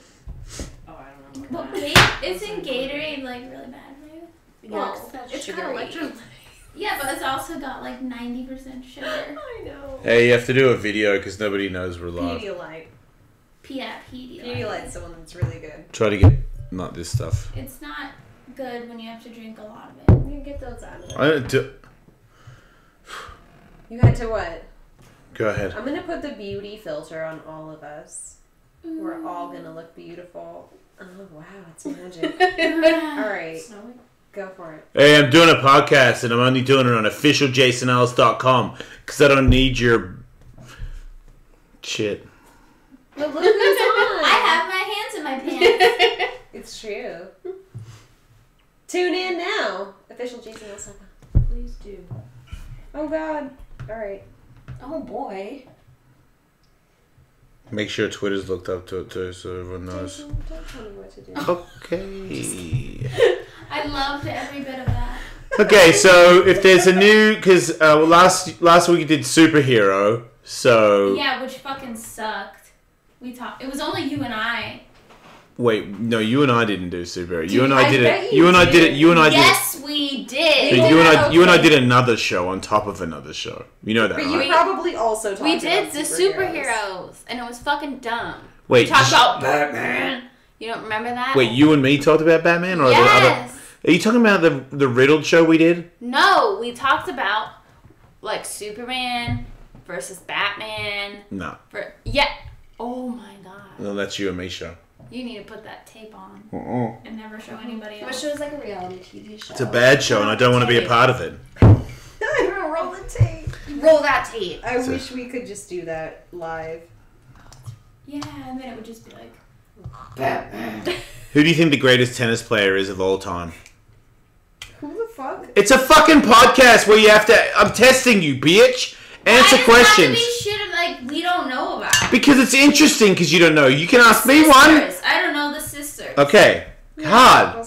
E: Oh, I don't know.
B: Well,
E: about that.
B: isn't Gatorade like really bad for you?
C: Well,
A: that's
C: it's
A: sugary.
C: kind of electrolyte.
B: Yeah, but it's also got like 90% sugar.
C: I know.
D: Hey, you have to do a video because nobody knows we're live.
C: Pedialyte.
B: Pedialyte.
C: Pedialyte's the one that's really good.
D: Try to get not this stuff.
B: It's not good when you have to drink a lot of it.
C: You can get those out of it.
D: I don't do.
C: You had to what?
D: Go ahead.
C: I'm gonna put the beauty filter on all of us. We're all gonna look beautiful. Oh wow, it's magic. Alright,
E: Snowy?
C: go for it.
D: Hey, I'm doing a podcast and I'm only doing it on officialjasonellis.com because I don't need your shit.
C: But look who's on!
B: I have my hands in my pants.
C: It's true. Tune in now. Official Jason Ellis.
E: Please do.
C: Oh god. Alright.
A: Oh boy.
D: Make sure Twitter's looked up to it too so everyone knows.
C: Jason, don't tell me what to do.
D: Okay.
B: I loved every bit of that.
D: Okay, so if there's a new, because last week we did superhero, so
B: Yeah, which fucking sucked. It was only you and I.
D: wait, no, you and I didn't do superhero. You
C: Dude,
D: and I
C: I
D: did
C: bet
D: it.
C: you
D: You and I did it.
C: did.
D: You and I did it.
B: Yes, we did.
D: So you and I,
C: Yeah,
D: you and I
C: okay.
D: did another show on top of another show. You know that,
C: But
D: right?
C: you probably also talked
B: We
C: about
B: did the superheroes, and it was fucking dumb.
D: Wait,
B: We talked
D: just-
B: about Batman. You don't remember that?
D: Wait, you and me talked about Batman, or the other?
B: Yes.
D: Are you talking about the riddled show we did?
B: No, we talked about like Superman versus Batman.
D: No,
B: Yeah. Oh my god.
D: no, that's you and me show.
B: You need to put that tape on
D: Uh-uh.
B: and never show anybody
A: I wish
B: else.
A: it was like a reality TV show.
D: It's a bad show, and I don't want to be a part of it.
C: I'm gonna roll the tape.
A: Roll that tape.
C: I wish we could just do that live.
B: Yeah, and then it would just be like.
D: Who do you think the greatest tennis player is of all time?
C: Who the fuck?
D: It's a fucking podcast where you have to. I'm testing you, bitch. Answer
B: Why does it have
D: questions.
B: to be shit like we don't know
D: Because it's interesting because you don't know. You can ask me one.
B: I don't know the sisters.
D: Okay. Hard.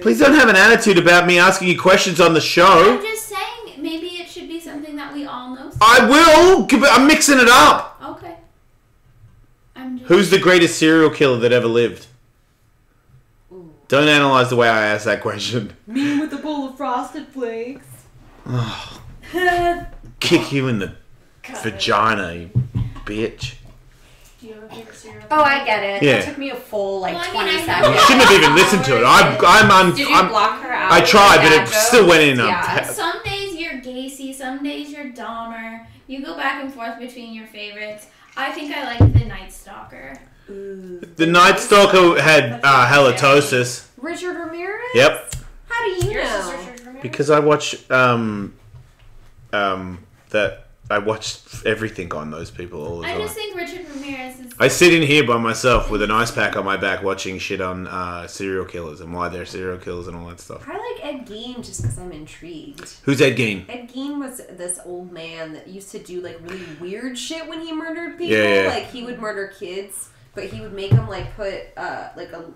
D: Please don't have an attitude about me asking you questions on the show.
B: I'm just saying, maybe it should be something that we all know.
D: I will. I'm mixing it up.
B: Okay.
D: Who's the greatest serial killer that ever lived? Ooh. Don't analyze the way I asked that question.
C: Me with a bowl of Frosted Flakes.
D: Oh. Kick you in the vagina, you bitch.
B: Do you have a favorite serial killer?
A: Oh, I get it.
D: Yeah.
A: It took me a full 20
D: You
A: seconds.
D: shouldn't have even listened to it.
A: Did you block her out?
D: I tried, but it
A: jokes?
D: still went in.
A: Yeah.
B: Some days you're Gacy, some days you're Dahmer. You go back and forth between your favorites. I think I like the Night Stalker.
D: The Night Stalker had halitosis.
C: Richard Ramirez?
D: Yep.
C: How do you
E: Yours is
C: know?
E: Richard Ramirez?
D: Because I watch that I watch everything on those people all the time.
B: I just think Richard Ramirez is...
D: I sit in here by myself with an ice pack on my back watching shit on serial killers and why they're serial killers and all that stuff.
C: I like Ed Gein just because I'm intrigued.
D: Who's Ed Gein?
C: Ed Gein was this old man that used to do like really weird shit when he murdered people.
D: Yeah.
C: Like he would murder kids, but he would make them like put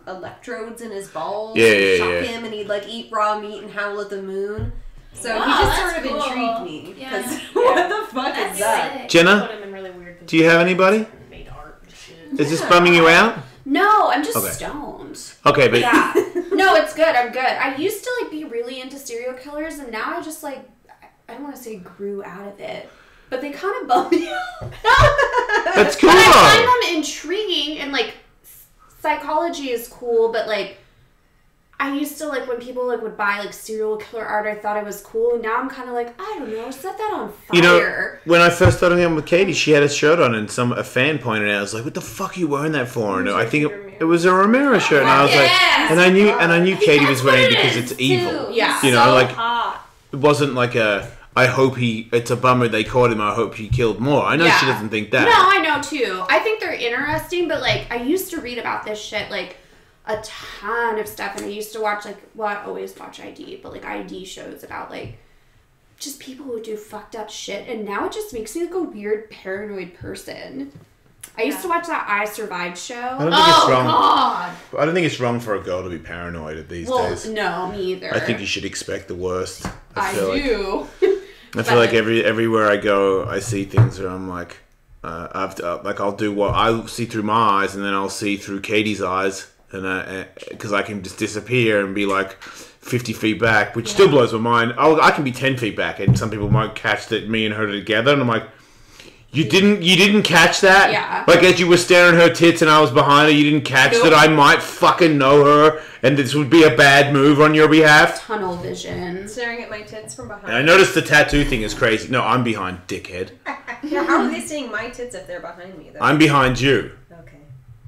C: electrodes in his balls and shock him, and he'd like eat raw meat and howl at the moon. So
B: Wow,
C: he just
B: that's
C: sort of
B: cool.
C: intrigued me.
B: Yeah.
C: Because what the fuck
B: That's
C: is that?
B: sick.
D: Jenna,
E: Put him in really weird
D: do you have anybody?
E: made art and shit.
D: Is this bumming you out?
A: No, I'm just
D: Okay.
A: stoned.
D: Okay, but
A: Yeah. No, it's good. I'm good. I used to be really into serial killers, and now I just I don't want to say grew out of it, but they kind of bum me out.
D: that's cool
A: But I
D: though.
A: find them intriguing, and psychology is cool, but I used to when people would buy serial killer art, I thought it was cool. Now I'm kind of I don't know, set that on fire.
D: You know, when I first started hanging with Katie, she had a shirt on, and a fan pointed out, I was like, "What the fuck are you wearing that for?" And I think it was a Romero shirt, and I was
B: Yes!
D: and I knew Katie was wearing it because it's evil.
A: Yeah.
D: You know,
B: So hot.
D: it wasn't I hope it's a bummer they caught him. I hope he killed more. I know she doesn't think that.
A: No, I know too. I think they're interesting, but I used to read about this shit a ton of stuff, and I used to watch I always watch ID, but ID shows about just people who do fucked up shit, and now it just makes me a weird paranoid person. I used to watch that I Survived show.
D: I don't think it's wrong.
A: God.
D: I don't think it's wrong for a girl to be paranoid these days.
A: No, me either.
D: I think you should expect the worst.
A: I
D: feel
A: do.
D: I feel like everywhere I go, I see things where I'm I'll do what I'll see through my eyes, and then I'll see through Katie's eyes, and because I can just disappear and be 50 feet back, which still blows my mind. I can be 10 feet back, and some people might catch that me and her are together, and I'm like, you didn't catch that?
A: Yeah.
D: As you were staring at her tits and I was behind her, you didn't catch that I might fucking know her, and this would be a bad move on your behalf?
A: Tunnel vision.
C: Staring at my tits from behind.
D: And I noticed the tattoo thing is crazy. No, I'm behind, dickhead.
C: Yeah, how are they seeing my tits if they're behind me, though?
D: I'm behind you.
C: Okay.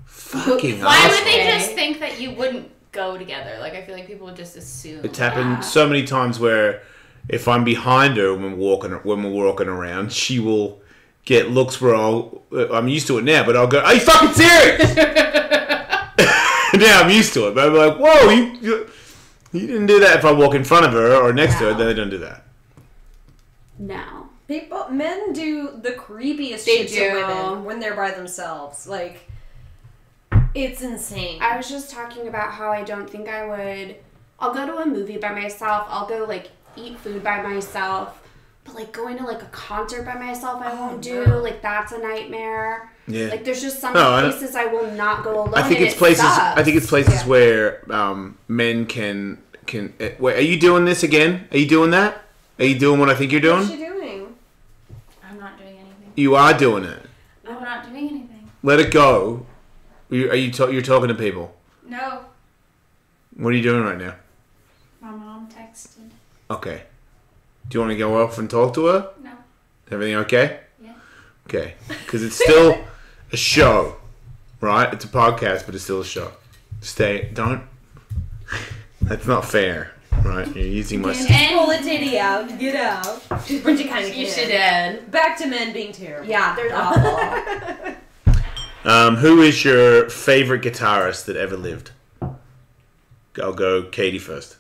D: Fucking
B: Why
D: asshole.
B: would they just think that you wouldn't go together? I feel like people would just assume.
D: It's happened so many times where if I'm behind her when we're walking around, she will get looks where I'm used to it now, but I'll go, "Are you fucking serious?" Now I'm used to it, but I'm like, "Whoa, you didn't do that." If I walk in front of her or next to her, then they don't do that.
A: No.
C: Men do the creepiest
A: They
C: shit
A: do.
C: to women when they're by themselves. It's insane.
A: I was just talking about how I don't think I would. I'll go to a movie by myself. I'll go eat food by myself. But going to a concert by myself, I won't do.
C: No.
A: That's a nightmare.
D: Yeah.
A: There's just some
D: No,
A: places I will not go alone.
D: I think
A: and
D: it's places.
A: sucks.
D: I think it's places where men can. Wait, are you doing this again? Are you doing that? Are you doing what I think you're doing?
C: What's she doing?
B: I'm not doing anything.
D: You are doing it.
B: I'm not doing anything.
D: Let it go. You're talking to people.
B: No.
D: What are you doing right now?
B: My mom texted.
D: Okay. Do you want to go off and talk to her?
B: No.
D: Everything okay?
B: Yeah.
D: Okay. Because it's still a show, right? It's a podcast, but it's still a show. Don't. That's not fair, right? You're using my.
C: Just pull a titty out. Get out. But you kind of
A: You
C: can.
A: should did.
C: Back to men being terrible.
A: Yeah, they're awful.
D: Who is your favorite guitarist that ever lived? I'll go Katie first.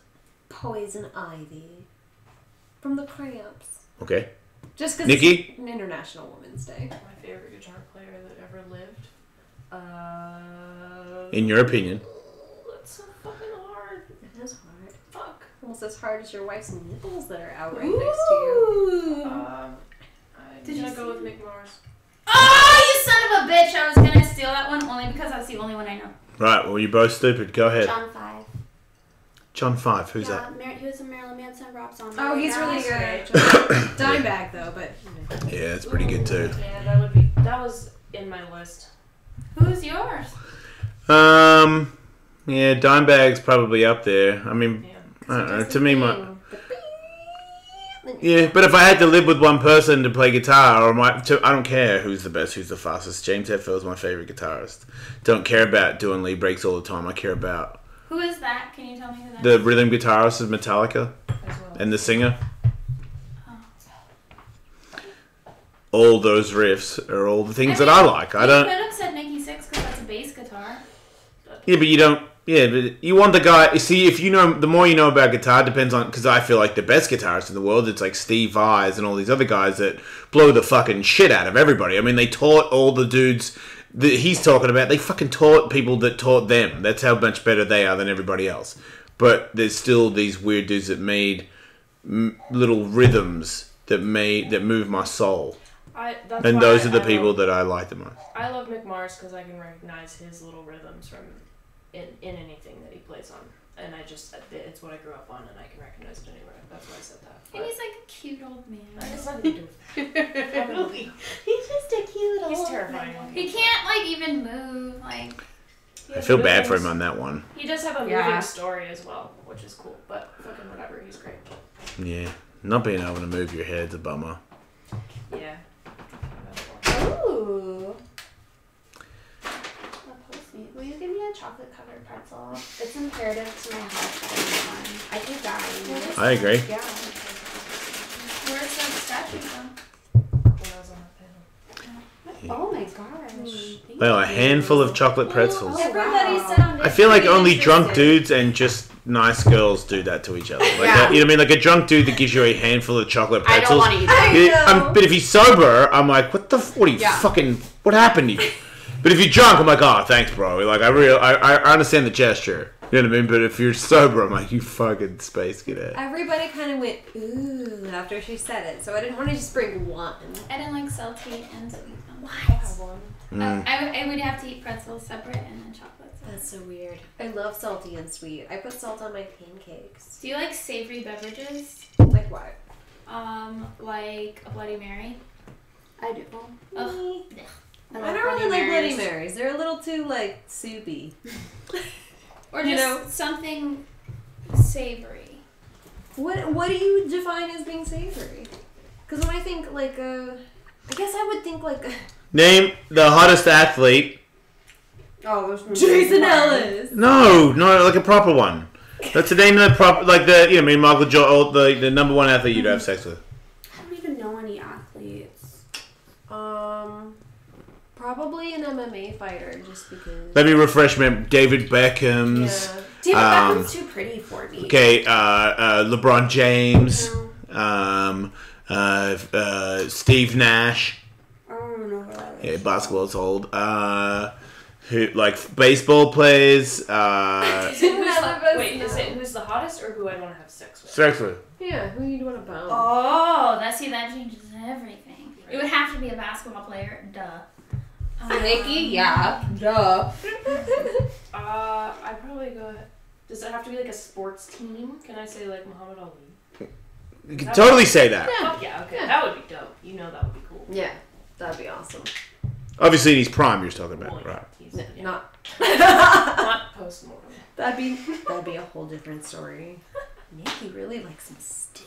C: Poison Ivy. From the Cramps.
D: Okay.
C: Just because
D: Nikki?
C: it's an International Women's Day.
E: My favorite guitar player that ever lived.
D: In your opinion.
E: It's so fucking hard.
C: It is hard.
E: Fuck.
C: Almost as hard as your wife's nipples that are out right next to you.
E: Did you go with Mick Mars?
B: Oh, you son of a bitch! I was gonna steal that one only because that's the only one I know.
D: Right, well, you're both stupid. Go ahead.
A: John 5.
D: John 5, who's that?
A: He was a Marilyn Manson Rob Zombie.
C: Oh, he's really good. Dimebag though, but
D: Yeah, it's pretty good too.
E: Yeah, that was in my list.
B: Who's yours?
D: Yeah, Dimebag's probably up there. I mean,
E: Yeah.
D: I don't know. To me, yeah, but if I had to live with one person to play guitar, I don't care who's the best, who's the fastest. James Hetfield's my favorite guitarist. Don't care about doing lead breaks all the time. I care about
B: Who is that? Can you tell me who that
D: the
B: is?
D: rhythm guitarist of Metallica
E: As well.
D: and the singer.
B: Oh.
D: All those riffs are all the things that I like. I
B: You
D: don't.
B: could have said Nikki Sixx because that's a bass guitar.
D: Yeah, but you don't. Yeah, but you want the guy. You see, if you know, the more you know about guitar depends on. Because I feel like the best guitarists in the world, it's like Steve Vais and all these other guys that blow the fucking shit out of everybody. I mean, they taught all the dudes that he's talking about. They fucking taught people that taught them. That's how much better they are than everybody else. But there's still these weird dudes that made little rhythms that move my soul.
E: That's
D: And
E: why
D: those are the
E: I
D: people
E: love,
D: that I like the most.
E: I love Mick Mars because I can recognize his little rhythms from in anything that he plays on, and it's what I grew up on, and I can recognize it anywhere. That's why I said that.
B: And he's like a cute old man.
E: That has nothing to do with it.
A: He's just a cute old
E: He's terrifying.
B: He can't like even move. Like
D: I feel bad for him on that one.
E: He does have a
C: Yeah.
E: moving story as well, which is cool. But fucking whatever, he's great.
D: Yeah, not being able to move your head's a bummer.
E: Yeah.
A: Ooh. Will you give me a chocolate covered pretzel? It's imperative to my health that I eat one. I keep dying.
D: I agree.
A: Yeah.
B: where's the statue from?
E: When I was on the panel.
A: Oh my gosh. Thank
D: Well, a
A: you.
D: handful of chocolate pretzels.
B: Everybody
A: wow.
B: sounded
D: I feel like
B: pretty
D: only drunk
B: interested.
D: dudes and just nice girls do that to each other. Like
A: Yeah.
D: you know what I mean? Like a drunk dude that gives you a handful of chocolate
A: I don't
D: pretzels.
A: want to eat that.
C: I know.
D: But if he's sober, I'm like, what are you
A: Yeah.
D: fucking, what happened to you? But if you're drunk, I'm like, oh, thanks, bro. Like, I understand the gesture. You know what I mean? But if you're sober, I'm like, you fucking space cadet.
C: everybody kind of went ooh after she said it, so I didn't want to just bring one.
B: I didn't like salty and sweet.
E: I have one.
B: I would have to eat pretzels separate and then chocolates.
C: That's so weird. I love salty and sweet. I put salt on my pancakes.
B: Do you like savory beverages?
C: Like what?
B: Like a Bloody Mary?
A: I do.
B: Ugh.
C: I don't really like Bloody Marys. They're a little too like soupy.
B: Or
C: You
B: just
C: know-
B: something savory.
C: What do you define as being savory? Because when I think like I guess I would think like
D: Name the hottest athlete.
A: Oh, there's
C: Jason Ellis.
D: No, like a proper one. That's the name of the proper, like the, you know, I mean, Michael Jordan, the number one athlete you'd have sex with.
A: I don't even know any athletes.
C: Probably an MMA fighter, just because.
D: Let me refresh my David Beckham's.
A: David
D: Um,
A: Beckham's too pretty for me.
D: Okay, LeBron James. Steve Nash.
A: I don't know who that is.
D: Yeah, basketball's old. Who like baseball players?
E: Is it
C: None of us
E: is
C: know.
E: it who's the hottest or who I want to have sex with?
D: Sex with.
C: Yeah, who you want to bone?
B: Oh, that changes everything. It would have to be a basketball player, duh.
A: Nikki, yeah, duh.
E: I'd probably go. Does it have to be like a sports team? Can I say like Muhammad Ali?
D: You can totally say that.
E: Fuck yeah, okay,
C: Yeah.
E: that would be dope. You know that would be cool.
C: Yeah, that'd be awesome.
D: Obviously, in his prime, you're talking about,
E: Well, yeah,
D: right?
E: he's-
C: No,
E: yeah.
C: not.
E: Not post mortem.
C: That'd be a whole different story. Nikki really likes some stiff.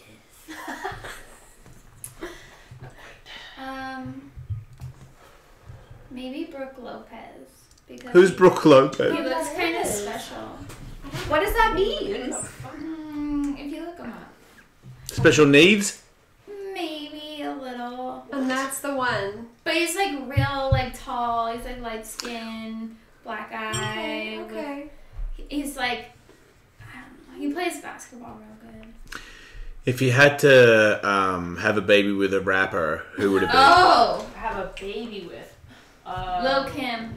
B: Maybe Brooke Lopez. Because
D: Who's Brooke Lopez?
B: He looks kind of
A: Yes.
B: special.
A: What does that mean?
B: If you look him up,
D: Special needs?
B: maybe a little.
C: And that's the one.
B: But he's like real, like tall. He's like light skin, black eye.
C: Okay.
B: He's like, I don't know. He plays basketball real good.
D: If you had to have a baby with a rapper, who would it be?
B: Oh,
E: Have a baby with.
B: Lil Kim.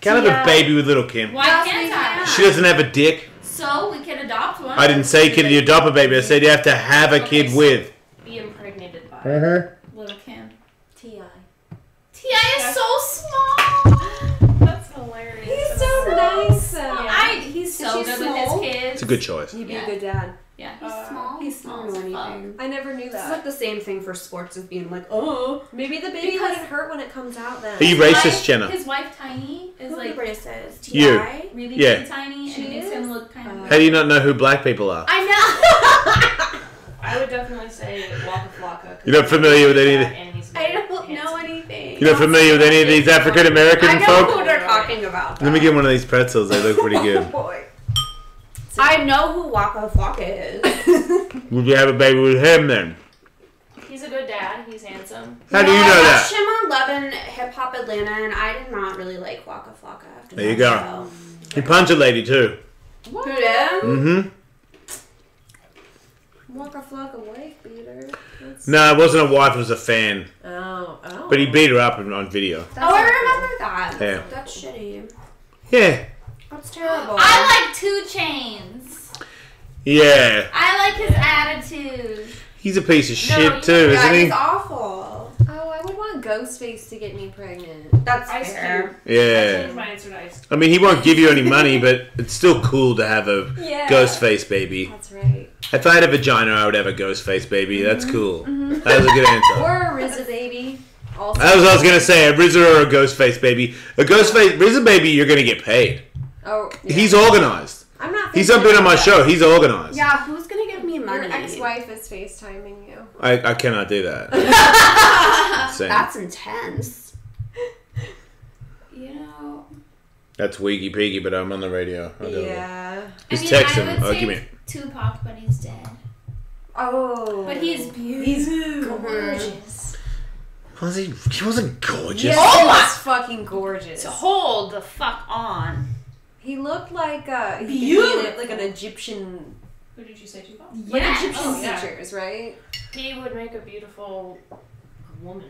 D: Can't have a baby with Little Kim.
B: Why can't I?
D: She doesn't have a dick.
B: So we can adopt one.
D: I didn't say can you adopt a baby. I said you have to have a kid with.
E: Be impregnated by.
B: Lil Kim.
C: T.I.
B: T.I. is so small.
E: That's hilarious.
C: He's so nice.
B: He's so
A: Is he
B: good with
A: small?
B: his kids.
D: It's a good choice.
C: He'd be
B: Yeah.
C: a good dad.
B: Yeah, he's small.
A: He's small or anything.
C: I never knew
A: It's like
C: that.
A: the same thing for sports as being like, oh.
C: Maybe the baby
B: Because-
C: wouldn't hurt when it comes out then.
D: Are you racist, Jenna?
B: His wife Tiny is like
A: braces?
D: You.
A: T.I.?
B: really
D: Yeah.
B: really tiny,
C: She
B: and it makes
C: is?
B: him look kind of.
D: How do you not know who black people are?
B: I know.
E: I would definitely say Waka Flocka.
D: You're not familiar with any of the-
A: I don't know anything.
D: You're not familiar with any of these African American
A: I know
D: folk?
A: who they're talking about.
D: Let me get one of these pretzels. They look pretty good.
C: Boy.
A: I know who Waka Flocka is.
D: Would you have a baby with him then?
E: He's a good dad. He's handsome.
D: How do you know
A: I
D: that?
A: watched him on 11 Hip Hop Atlanta, and I did not really like Waka Flocka after
D: There you
A: that
D: go. He punched a lady too.
A: show. Who did?
D: Mm-hmm.
C: Waka Flocka wife beater.
D: No, it wasn't a wife. It was a fan.
C: Oh.
D: But he beat her up on video.
A: Oh, I remember that.
D: Yeah.
A: That's shitty.
D: Yeah.
A: That's terrible.
B: I like 2 Chains.
D: Yeah.
B: I like his attitude.
D: He's a piece of
E: No,
D: shit too,
A: Yeah,
D: isn't
A: he's
D: he?
A: awful.
C: Oh, I would want Ghostface to get me pregnant.
A: That's
E: Ice
A: fair.
E: Cube. I
D: Yeah.
E: changed my answer to Ice Cube.
D: I mean, he won't give you any money, but it's still cool to have a
C: Yeah.
D: ghost face baby.
C: That's right.
D: If I had a vagina, I would have a ghost face baby. That's cool. That was a good answer.
C: Or a RZA baby. Also.
D: That was what I was gonna say. A RZA or a ghost face baby. A ghost face RZA baby, you're gonna get paid.
C: Oh, yeah.
D: He's organized.
C: I'm not.
D: He's
C: thinking
D: been on my
C: about
D: show.
C: that.
D: He's organized.
A: Yeah, who's gonna give me money?
C: Your ex-wife is FaceTiming you.
D: I cannot do that. Same.
A: That's intense.
B: You know.
D: That's Weegy Peaky, but I'm on the radio. I'll do it.
C: Yeah.
D: Just text
B: I
D: him.
B: would
D: Oh,
B: say
D: give me.
B: Tupac, but he's dead.
C: Oh.
B: But he's beautiful.
C: He's gorgeous.
D: Was he? He wasn't gorgeous.
C: Yes,
B: Oh
C: he
B: my-
C: was fucking gorgeous.
B: Hold the fuck on.
C: He looked like he could be
B: Beautiful.
C: like an Egyptian,
E: Who did you say Tupac?
C: like
B: Yes.
C: Egyptian
E: Oh, yeah.
C: features, right?
E: He would make a beautiful woman.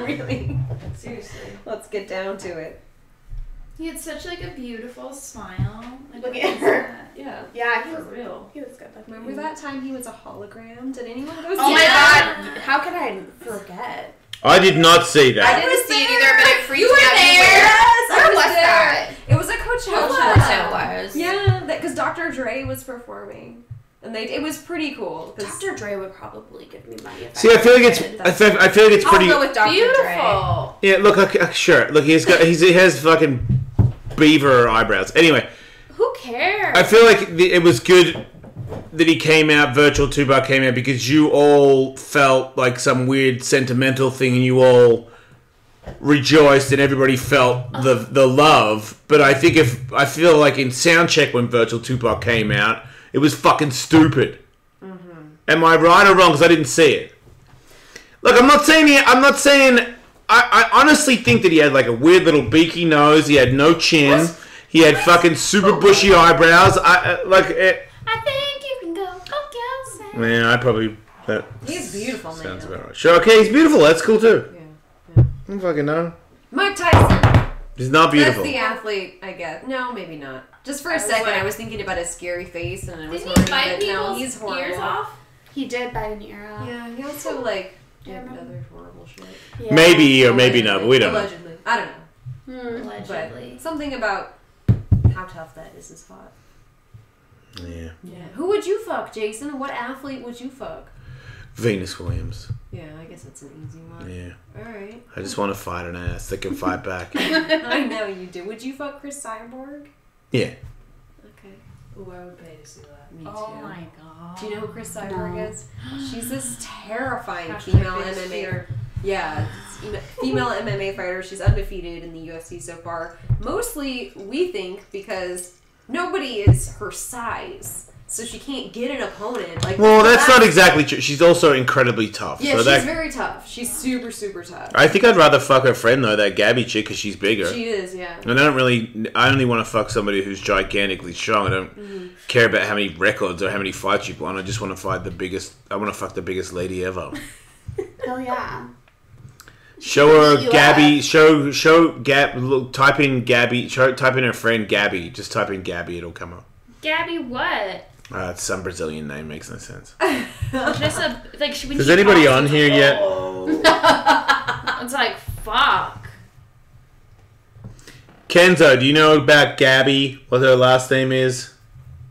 C: Really?
E: Seriously.
C: Let's get down to it.
B: He had such like a beautiful smile. Like,
A: Look
B: what
A: at
B: was
A: her.
B: that?
E: Yeah.
A: Yeah,
E: For real.
A: he was good.
C: Remember that time he was a hologram? Did anyone go see
A: Oh my
C: that?
A: god, how could I forget?
D: I did not see that.
A: I didn't see it either, but it freaked
C: You
A: me
C: were
A: out.
C: there. Yes,
A: Where
C: I was
A: was
C: there.
A: that?
C: It was a Coachella.
A: Coachella it was.
C: Yeah, because Dr. Dre was performing, and it was pretty cool. 'cause-
A: Dr. Dre would probably give me money if
D: See, I feel like it's.
A: did.
D: I feel like it's
A: I'll
D: pretty.
A: go with Dr. Dre.
B: Beautiful.
D: Yeah, look, sure. Look, he has fucking beaver eyebrows. Anyway,
B: Who cares?
D: I feel like it was good that he came out, Virtual Tupac came out, because you all felt like some weird sentimental thing and you all rejoiced and everybody felt the love. But I feel like in Soundcheck when Virtual Tupac came out, it was fucking stupid. Am I right or wrong? Because I didn't see it. Look, I'm not saying. I honestly think that he had like a weird little beaky nose. He had no chin. He had fucking super bushy eyebrows.
B: I think you can go fuck yourself.
D: Man, I probably. That
C: He's beautiful, man.
D: sounds about right. Sure, okay, he's beautiful. That's cool too.
C: Yeah.
D: I don't fucking know.
C: Mike Tyson.
D: He's not beautiful.
C: That's the athlete, I guess. No, maybe not. Just for a
E: I was
C: second,
E: like-
C: I was thinking about his scary face, and I was
B: Didn't he
C: worried,
B: bite
C: but no,
B: people's
C: he's horrible.
B: ears off?
A: He did buy an ear off.
C: Yeah, he also like did
A: Yeah, I remember.
C: other horrible shit.
A: Yeah.
D: Maybe or maybe not, but we don't know.
C: Allegedly. I don't know.
B: Allegedly.
C: But something about how tough that is hot.
D: Yeah.
C: Yeah. Who would you fuck, Jason? What athlete would you fuck?
D: Venus Williams.
C: Yeah, I guess that's an easy one.
D: Yeah.
C: Alright.
D: I just want to fight an ass that can fight back.
C: I know you do. Would you fuck Chris Cyborg?
D: Yeah.
C: Okay.
E: Ooh, I would pay to see that.
C: Me too.
B: Oh my god.
C: Do you know who Chris Cyborg
A: No.
C: is? She's this terrifying
E: Hashtag
C: female
E: biggest
C: MMA.
E: fear.
C: Yeah, female MMA fighter. She's undefeated in the UFC so far. Mostly, we think, because nobody is her size. so she can't get an opponent. Like,
D: well, that's not exactly true. She's also incredibly tough.
C: Yeah,
D: so
C: she's very tough. She's super, super tough.
D: I think I'd rather fuck her friend though, that Gabby chick, because she's bigger.
C: She is, yeah.
D: And I only want to fuck somebody who's gigantically strong. I don't care about how many records or how many fights you've won. I just want to fight the biggest. I want to fuck the biggest lady ever.
A: Hell yeah.
D: Show her Gabby. Show Gab. Look, type in Gabby. Type in her friend Gabby. Just type in Gabby. It'll come up.
B: Gabby, what?
D: It's some Brazilian name. Makes no sense.
B: Just a like.
D: Is anybody on here yet?
B: It's like fuck.
D: Kenzo, do you know about Gabby? What her last name is?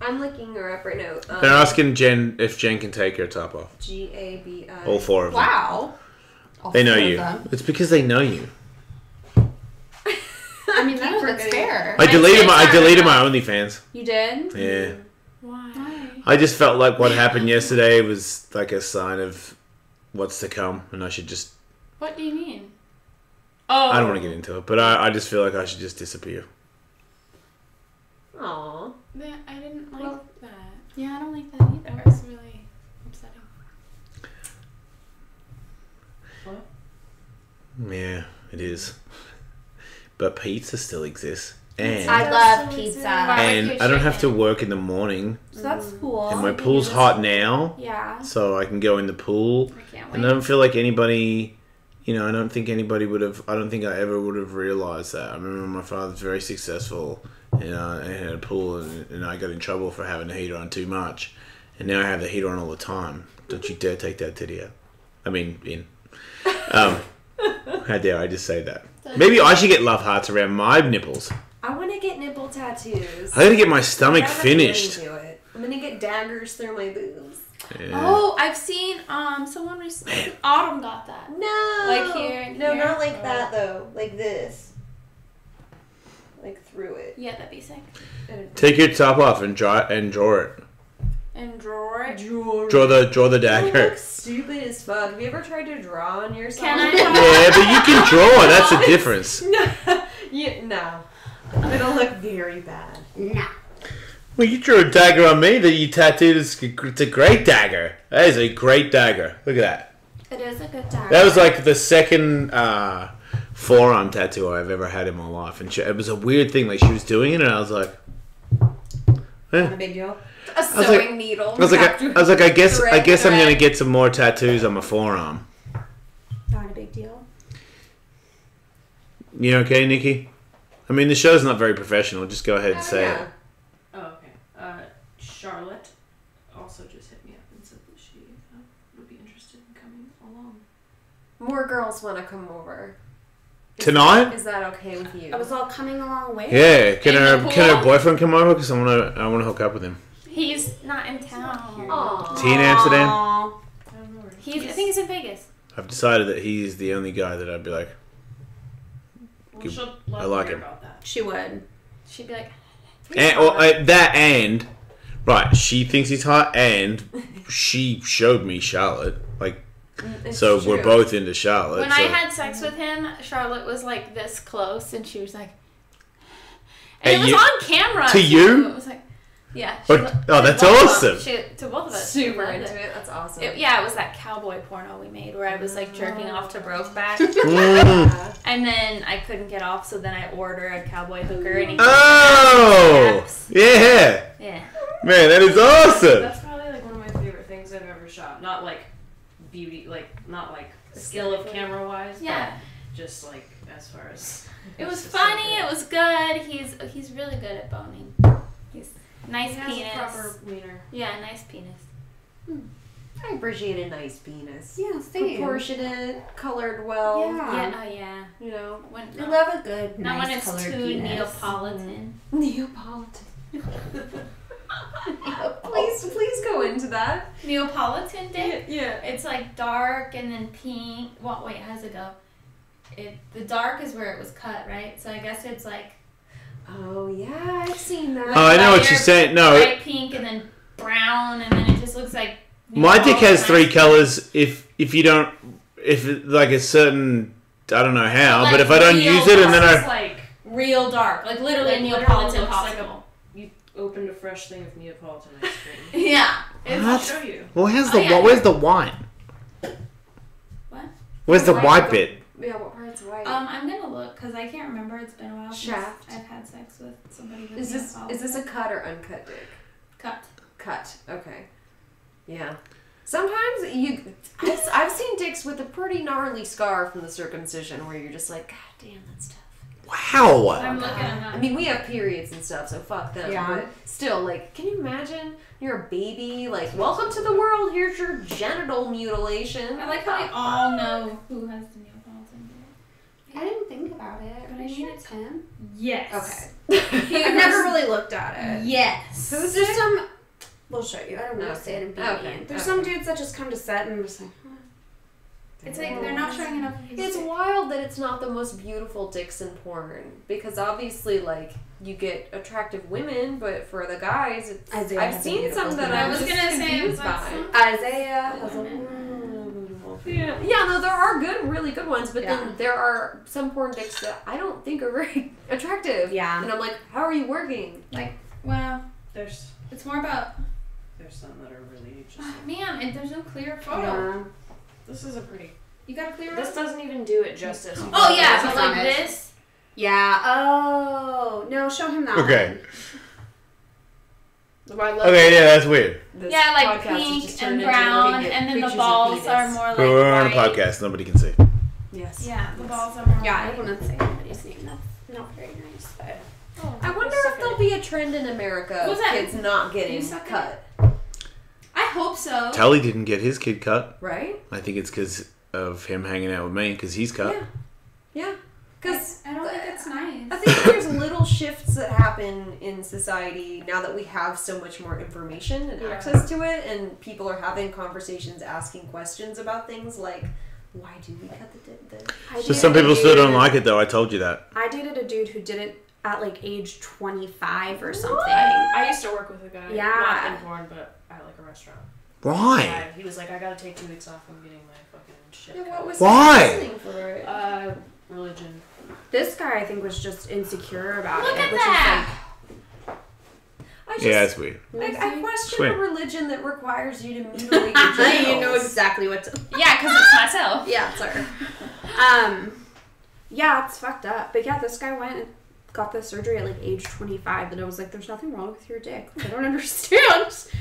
C: I'm looking her up right now.
D: They're asking Jen if Jen can take her top off.
C: Gabi.
D: All 4 of them.
A: Wow.
D: They know you. It's because they know you.
A: I mean, that's fair.
D: I deleted my OnlyFans.
A: You did?
D: Yeah.
B: Why?
D: I just felt like what happened yesterday was like a sign of what's to come, and I should just.
B: What do you mean? Oh.
D: I don't want to get into it, but I just feel like I should just disappear.
C: Aww.
B: I didn't like that. Yeah, I don't like that either. It's really upsetting.
E: What?
D: Yeah, it is. But pizza still exists. And
A: I love pizza.
D: and I don't have to work in the morning.
A: So that's cool.
D: And my pool's hot now.
A: Yeah.
D: So I can go in the pool.
B: I can't wait.
D: And I don't feel like anybody, I don't think anybody would have, I don't think I ever would have realised that. I remember my father's very successful and had a pool and I got in trouble for having the heater on too much. And now I have the heater on all the time. Don't you dare take that titty out. I mean, in. How dare I just say that? Maybe I should get love hearts around my nipples.
C: I want to get nipple tattoos.
D: I gotta get my stomach
C: I haven't
D: finished.
C: been into it. I'm gonna get daggers through my boobs.
D: Yeah.
B: Oh, I've seen someone recently. Autumn got that.
C: No.
B: Like here and
C: No,
B: here?
C: not like that though. Like this. Like through it.
B: Yeah, that'd be sick.
D: Take your top off and draw it.
B: And draw it.
D: Draw the
C: You
D: dagger.
C: look stupid as fuck. Have you ever tried to draw on yourself?
B: Can I?
D: Yeah, but you can draw. That's the difference.
C: No. It'll look very bad.
A: Nah.
D: Well, you drew a dagger on me that you tattooed. It's a great dagger. That is a great dagger. Look at that.
A: It is a good dagger.
D: That was like the second forearm tattoo I've ever had in my life, and it was a weird thing. Like she was doing it, and I was like,
A: Not a big deal.
C: A sewing needle.
D: I was like, I guess I'm gonna get some more tattoos on my forearm.
A: Not a big deal.
D: You okay, Nikki? I mean, the show's not very professional. Just go ahead and say it.
E: Oh, okay. Charlotte also just hit me up and said that she would be interested in coming along.
C: More girls want to come over.
D: Tonight?
C: Is that okay with you?
A: I was all coming along with.
D: Yeah. Can
B: In the
D: her
B: pool?
D: boyfriend come over? Because I wanna hook up with him.
B: He's not in town.
C: Aww.
D: Is he in Amsterdam?
A: Aw.
E: I don't know where
B: I think he's in Vegas.
D: I've decided that he's the only guy that I'd be like,
E: Well, she'll love
D: I like
E: to hear
D: him.
E: about that.
A: She would.
B: She'd be like,
D: right, she thinks he's hot, and she showed me Charlotte. Like,
C: It's
D: so
C: true.
D: we're both into Charlotte.
B: when
D: so.
B: I had sex with him, Charlotte was like this close, and she was like, and
D: Hey,
B: it was
D: you-
B: on camera.
D: to
B: too.
D: you?
B: It was like, yeah.
D: Oh,
B: she lo-
D: oh,
B: to
D: that's
B: both of
D: awesome.
B: them. To both of us.
C: Super
B: She loved
C: into it. That's awesome.
B: Yeah, it was that cowboy porno we made where I was like jerking off to Brokeback.
D: Mm.
B: And then I couldn't get off, so then I ordered a cowboy hooker and he
D: Oh!
B: snaps.
D: Yeah!
B: Yeah.
D: Man, that is awesome!
E: That's probably like one of my favorite things I've ever shot. Not like beauty, not like skill of camera wise.
B: Yeah.
E: But just like as far as
B: It was
E: just
B: funny,
E: like
B: it was good. He's really good at boning. He's nice
E: He has
B: penis.
E: a proper wiener.
B: Yeah, nice penis.
C: I appreciate a nice penis.
A: Yeah, same.
C: Proportionate, colored well.
A: Yeah.
B: Yeah, yeah.
C: You know,
B: When,
A: I love a good,
B: not
A: nice
B: when it's
A: colored
B: too
A: penis.
B: Neapolitan.
C: Neapolitan. Please go into that.
B: Neapolitan dick?
C: Yeah.
B: It's like dark and then pink. What? Wait, how's it go? The dark is where it was cut, right? So I guess it's like
C: Oh yeah, I've seen that.
D: Oh, I know what
B: lighter,
D: you're saying. No.
B: bright pink and then brown and then it just looks like.
D: My dick has
B: Neapolitan.
D: 3 colors if it, like a certain, I don't know how,
B: Like
D: but if I don't
B: real
D: use it and then
E: It's
D: I...
E: like
B: Real dark, like literally
E: Like,
B: a
E: literally
B: Neapolitan
E: looks like
B: possible.
E: opened a fresh thing of Neapolitan ice cream.
B: Yeah.
E: I'll show you.
D: Well, where's the wine?
B: What?
D: Where's the white bit?
C: Yeah, what part's white?
B: I'm gonna look because I can't remember. It's been a while
C: Shaft.
B: since I've had sex with somebody. With
C: Is this a cut or uncut dick?
B: cut?
C: Cut. Okay. Yeah. Sometimes I've seen dicks with a pretty gnarly scar from the circumcision where you're just like, God damn, that's tough.
D: Wow.
B: I'm looking at that.
C: I mean, we have periods and stuff, so fuck them.
A: Yeah.
C: But still, like, can you imagine you're a baby? Like, welcome to the world. Here's your genital mutilation.
B: I like how we all know who has the Neapolitan dick.
A: I didn't think about it, but I mean it's him.
B: Yes.
A: Okay. I've never really looked at it.
B: Yes.
A: There's some. We'll show you. I don't know. Say it and be
C: Okay.
A: mean. There's some dudes that just come to set and I'm just like,
B: It's like they're not showing enough of his
C: It's
B: dick.
C: wild that it's not the most beautiful dicks in porn because obviously, like, you get attractive women, but for the guys, it's,
A: Isaiah
C: I've
A: has a
C: seen
A: beautiful
C: some that
A: penis.
C: I
B: I was
C: was
B: gonna say
C: confused
B: like
C: by.
B: some
A: Isaiah has a
B: women.
C: Yeah, no, there are really good ones, but
A: Yeah.
C: then there are some porn dicks that I don't think are very attractive.
A: Yeah.
C: And I'm like, how are you working?
B: Well,
E: There's
B: it's more about
E: some that are really just.
B: man. There's no clear photo.
A: Yeah.
E: This is a pretty.
B: You got a clear
E: This
B: photo?
E: doesn't even do it justice.
B: Oh yeah,
A: It's a
B: but like
A: frontage.
B: this.
A: Yeah. Oh no, show him that.
D: Okay.
A: one.
D: Okay, yeah, that's weird.
C: This
B: Yeah, like
C: podcast has
B: pink
C: just
B: and
C: turned into
B: brown,
C: looking at
B: and then
C: pictures
B: the
C: of
B: balls
C: penis.
B: are more like
D: We're on a
B: white.
D: podcast. Nobody can see.
C: Yes.
B: Yeah, the balls are more
A: Yeah, I
B: white.
A: wouldn't say anybody's name. That's not very nice, but.
C: I wonder if there'll be a trend in America
B: Who's
C: of
B: that?
C: kids not getting
B: You suck
C: cut.
B: I hope so.
D: Tully didn't get his kid cut.
C: Right?
D: I think it's because of him hanging out with me because he's cut.
C: Yeah. Because
B: I don't think it's nice.
C: I think there's little shifts that happen in society now that we have so much more information and access to it, and people are having conversations, asking questions about things like, why do we cut the
D: So some people still don't like it though. I told you that.
A: I dated a dude who did it at like age 25 or something.
E: I used to work with a guy.
A: Yeah.
E: Not in porn, but at like a restaurant.
D: Why?
E: Yeah, he was like, I gotta take 2 weeks off. I'm getting my fucking shit.
C: Yeah, what was
D: Why?
C: his reasoning for it?
E: Religion.
A: This guy, I think, was just insecure about
B: Look
A: it.
B: at
A: which
B: that.
C: I just,
D: Yeah, it's weird.
C: I question
D: Sweet.
C: a religion that requires you to mutilate your
A: Is like, you know
C: genitals.
A: exactly what to.
B: Yeah, because it's myself.
A: Yeah, sir. Yeah, it's fucked up. But yeah, this guy went and got the surgery at like age 25, and I was like, "There's nothing wrong with your dick." I don't understand.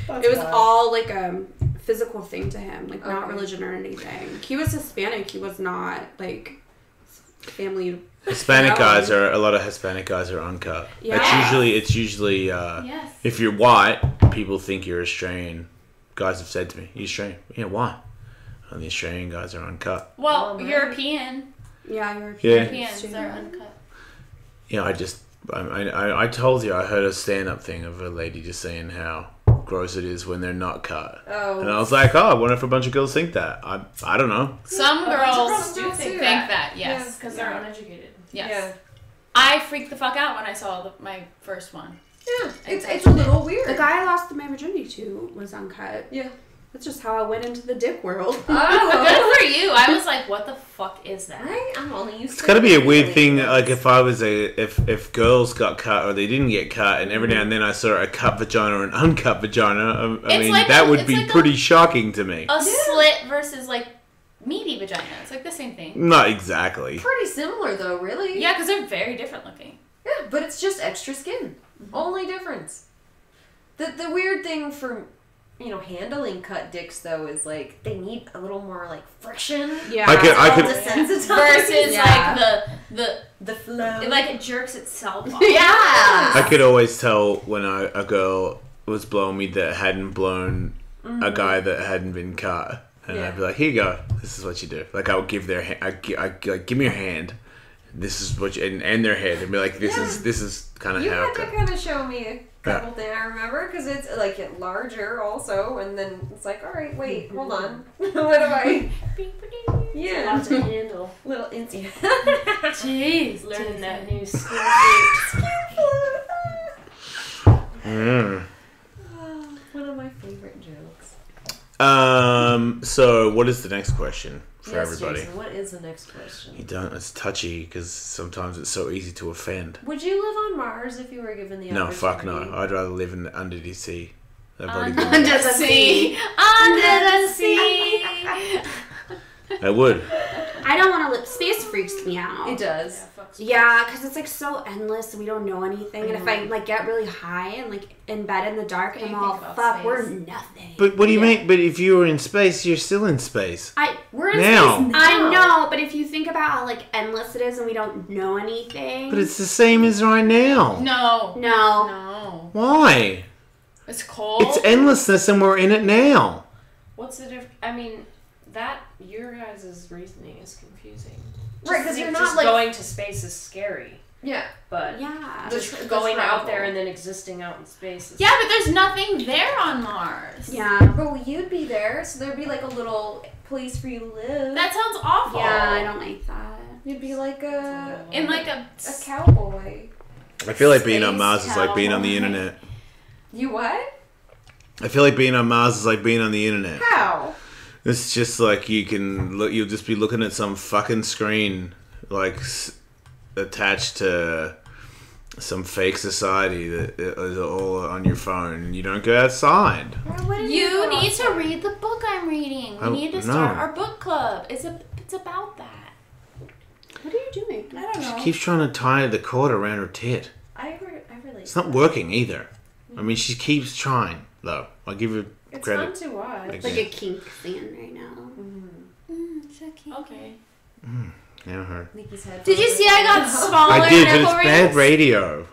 A: It was all like a physical thing to him, like not
C: Okay.
A: religion or anything. He was Hispanic. He was not like family.
D: Hispanic
A: No.
D: guys are a lot of Hispanic guys are uncut.
A: Yeah.
D: It's usually
B: Yes.
D: if you're white, people think you're Australian. Guys have said to me, "You Australian? Yeah, why?" And the Australian guys are uncut.
B: Well,
C: Oh, man.
B: European.
A: Yeah,
B: Europeans are uncut.
D: Yeah, I told you I heard a stand-up thing of a lady just saying how gross it is when they're not cut.
C: Oh.
D: And I was like, oh, I wonder if a bunch of girls think that. I don't know.
B: Some
E: bunch of
B: girls
E: girls
B: do
E: do
B: think
E: say
B: that. Yes.
C: Yeah.
E: Because they're uneducated.
B: Yes.
C: Yeah.
B: I freaked the fuck out when I saw my first one.
C: Yeah, it's a little weird.
A: The guy I lost my virginity to was uncut.
C: Yeah.
A: That's just how I went into the dick world.
C: Oh.
B: Good for you. I was like, what the fuck is that?
C: Right? I'm only used
D: It's
C: to
D: got to be a weird thing.
C: mutilating
D: Like
C: things.
D: if I was if girls got cut or they didn't get cut, and every now and then I saw a cut vagina or an uncut vagina. I
B: It's
D: mean,
B: like
D: that would
B: it's
D: be
B: like
D: pretty shocking to me.
B: A slit versus like meaty vagina. It's like the same thing.
D: Not exactly.
C: Pretty similar though, really.
B: Yeah, because they're very different looking.
C: Yeah, but it's just extra skin. Only difference. The weird thing for handling cut dicks though is like they need a little more like friction.
A: Yeah.
D: I could-
B: Versus
A: Yeah.
B: like
C: the flow.
B: like it jerks itself off.
A: Yeah.
D: I could always tell when a girl was blowing me that hadn't blown a guy that hadn't been cut, and
C: Yeah.
D: I'd be like, "Here you go. This is what you do." Like I would give their hand. I like give me your hand. This is what you and their head and be like, "This is kind of
C: You
D: how."
C: had to kind of show me a couple things I remember because it's like larger also, and then it's like, all right, wait, hold on, what am I? Yeah,
E: Lots to handle.
C: little incy.
B: Jeez.
E: Learning that new skill.
D: Mm.
C: One of my favorite jokes.
D: So what is the next question for everybody?
E: Jason, what is the next question?
D: You don't. It's touchy because sometimes it's so easy to offend.
E: Would you live on Mars if you were given the
D: No,
E: opportunity?
D: fuck no. I'd rather live under the sea.
B: Under the sea. Under the sea.
D: I would.
A: I don't want to live. Space freaks me out.
C: It does.
E: Yeah, fuck
A: Yeah, because it's like so endless and we don't know anything. And if I like get really high and like in bed in the dark and I'm all, fuck, we're nothing.
D: But what do you mean? But if you were in space, you're still in space.
A: We're in
D: Now.
A: space now. I know, but if you think about how like endless it is and we don't know anything.
D: But it's the same as right now.
B: No.
A: No.
D: Why?
B: It's cold.
D: It's endlessness and we're in it now.
E: What's the difference? I mean, your guys' reasoning is confusing.
C: Right, because you're not
E: just
C: like
E: going to space is scary,
C: yeah.
E: but
A: Yeah.
E: just going out there and then existing out in space is
B: Yeah, but there's nothing there on Mars.
A: Yeah.
C: But you'd be there, so there'd be like a little place for you to live.
B: That sounds awful.
A: Yeah, I don't like that.
C: You'd be like a
B: In like a
C: cowboy.
D: I feel like being on
A: Space
D: Mars is like being on the
A: cowboy.
D: internet.
C: You what?
D: I feel like being on Mars is like being on the internet.
C: How?
D: It's just like you'll just be looking at some fucking screen, like attached to some fake society that is all on your phone, and you don't go outside.
B: You need to read the book I'm reading. We need to start our book club. It's about that.
A: What are you doing?
B: I don't know.
D: She keeps trying to tie the cord around her tit.
E: I really.
D: It's not working either. I mean, she keeps trying, though. I'll give her
E: It's
D: credit.
E: fun to watch.
D: Like
A: Like a kink scene right now.
B: So cute. Okay.
D: Yeah, her.
C: Nikki's head.
B: Did you see I got smaller
D: I did, but it's
B: nipple
D: bad
B: rings?
D: radio.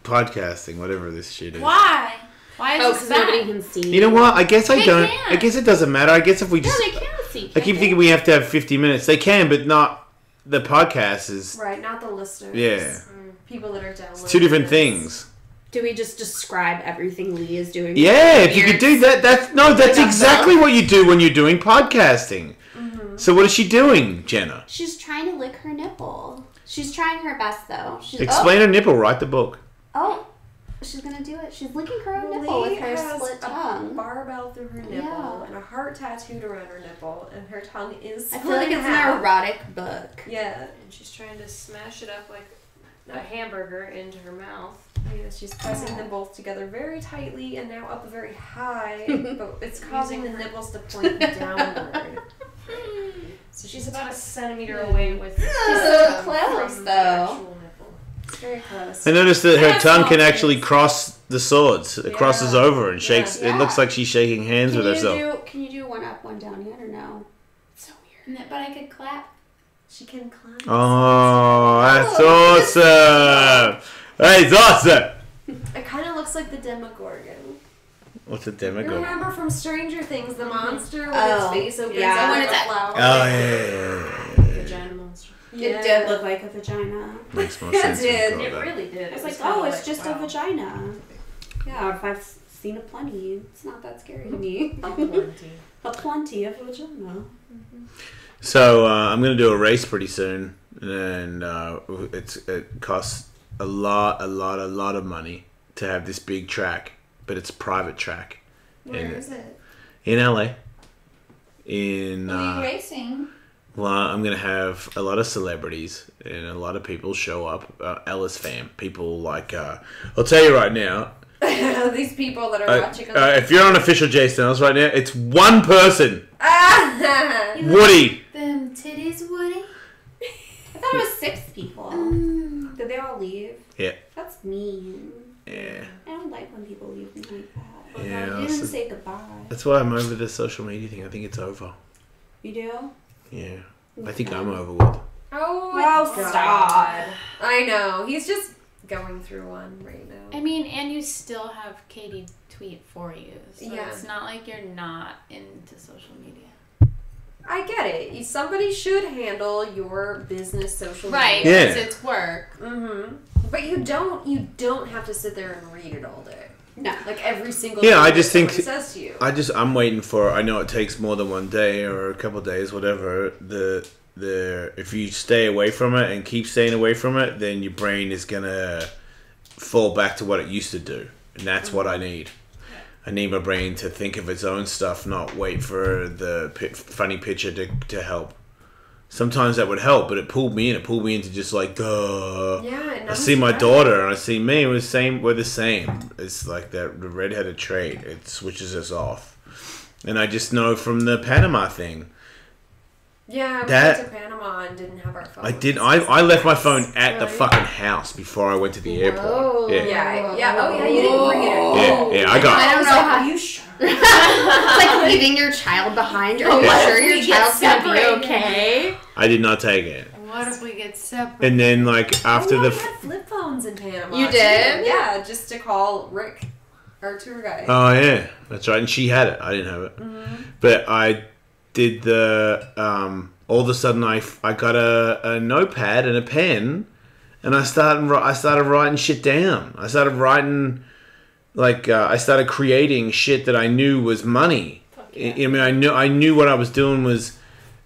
D: Podcasting, whatever this shit is.
B: Why? Why is
A: Oh,
B: this
A: because
B: bad?
A: nobody can see.
D: You know what? I guess I
B: They
D: don't.
B: can.
D: I guess it doesn't matter. I guess if we
B: No,
D: just.
B: they can see.
D: I keep thinking we have to have 50 minutes. They can, but not the podcast is.
C: Right, not the listeners.
D: Yeah.
C: People that are downloading.
D: It's two different
C: this.
D: things.
A: Do we just describe everything Lee is doing?
D: Yeah, if you could do that, that's
A: Like a
D: exactly
A: bell?
D: what you do when you're doing podcasting. So what is she doing, Jenna?
A: She's trying to lick her nipple. She's trying her best though. She's,
D: Explain her nipple. Write the book.
A: Oh, she's gonna do it. She's licking her own nipple
C: Lee
A: with her
C: has
A: split
C: a
A: tongue.
C: barbell through her nipple
A: Yeah.
C: and a heart tattooed around her nipple, and her tongue is.
A: I feel like it's an erotic book.
C: Yeah.
E: And she's trying to smash it up like a hamburger into her mouth.
C: Yeah, she's pressing them both together very tightly and now up very high, but it's causing the nipples to point downward.
E: So she's about a centimeter away with.
A: So close,
E: from the
A: though.
E: actual nipple.
C: It's very close.
D: I noticed that her
B: That's
D: tongue
B: all
D: can
B: it
D: actually
B: is.
D: cross the swords. It crosses
C: Yeah.
D: over and shakes.
A: Yeah.
D: It looks like she's shaking hands with herself.
A: Can you do one up, one down yet or no? So weird.
B: But I could clap.
C: She can climb.
D: Oh, that's awesome! That's awesome!
C: It kind of looks like the Demogorgon.
D: What's a demigod?
C: Remember from Stranger Things, the monster when
A: Oh,
C: its face opens
A: yeah.
C: up
A: When
C: like
A: it's
C: a
A: at-
C: flower?
D: Oh yeah.
E: Vagina monster.
A: It did look like a vagina.
D: Makes more
C: It
D: sense. when you
C: did.
D: call
E: It
D: that.
E: really did.
A: I was like,
E: kinda
A: oh, it's just
E: wow.
A: a vagina. Yeah, if I've seen a plenty, it's not that scary to me.
E: Plenty.
A: A plenty of vagina.
D: So I'm gonna do a race pretty soon, and it costs a lot of money to have this big track, but it's a private track.
C: Where is it?
D: In LA. In
B: racing.
D: well, I'm gonna have a lot of celebrities and a lot of people show up. Ellis fam, people like I'll tell you right now.
C: These people that are watching.
D: If you're on official Jason Ellis right now, it's one person.
C: Ah!
D: Woody.
B: Them titties, Woody.
A: I thought it was 6 people. Did they all leave?
D: Yeah.
A: That's mean.
D: Yeah.
A: I don't like when people leave me like that.
D: Yeah,
A: You
D: also-
A: didn't say goodbye.
D: That's why I'm over the social media thing. I think it's over.
A: You do?
D: Yeah. I think I'm over with.
C: Oh,
A: Oh,
C: God.
A: stop.
C: I know. He's just going through one right now.
B: I mean, and you still have Katie tweet for you. So
C: Yeah.
B: it's not like you're not into social media.
C: I get it. Somebody should handle your business social
B: Right,
C: media.
D: Yeah.
B: because it's work.
C: Mm-hmm. But you don't have to sit there and read it all day.
A: No.
C: Like every single
D: Yeah,
C: thing
D: I
C: that
D: just think-
C: somebody says to you.
D: I'm waiting for. I know it takes more than one day or a couple of days, whatever. If you stay away from it and keep staying away from it, then your brain is gonna fall back to what it used to do, and that's what I need. I need my brain to think of its own stuff, not wait for the funny picture to help. Sometimes that would help, but it pulled me in. It pulled me into just like, duh.
C: Yeah,
D: I see my daughter and I see me. We're the same. It's like that the redheaded trait. It switches us off. And I just know from the Panama thing.
C: Yeah, we went to Panama and didn't have our phone.
D: I left my phone at the fucking house before I went to the airport.
C: Oh, yeah. Oh, yeah, you didn't bring it.
D: Yeah, I got it.
A: I don't know how.
E: Are you sure?
A: It's like leaving your child behind. Are you sure your child's gonna be okay?
D: I did not take it.
B: What if we get separated?
D: And then, like, after
C: we had flip phones in Panama.
A: You did?
C: Too. Yeah, just to call Rick, our tour guide.
D: Oh, yeah. That's right. And she had it. I didn't have it.
C: Mm-hmm.
D: But I did the... all of a sudden, I got a notepad and a pen, and I started writing shit down. I started writing... I started creating shit that I knew was money. Yeah. I mean, I knew what I was doing was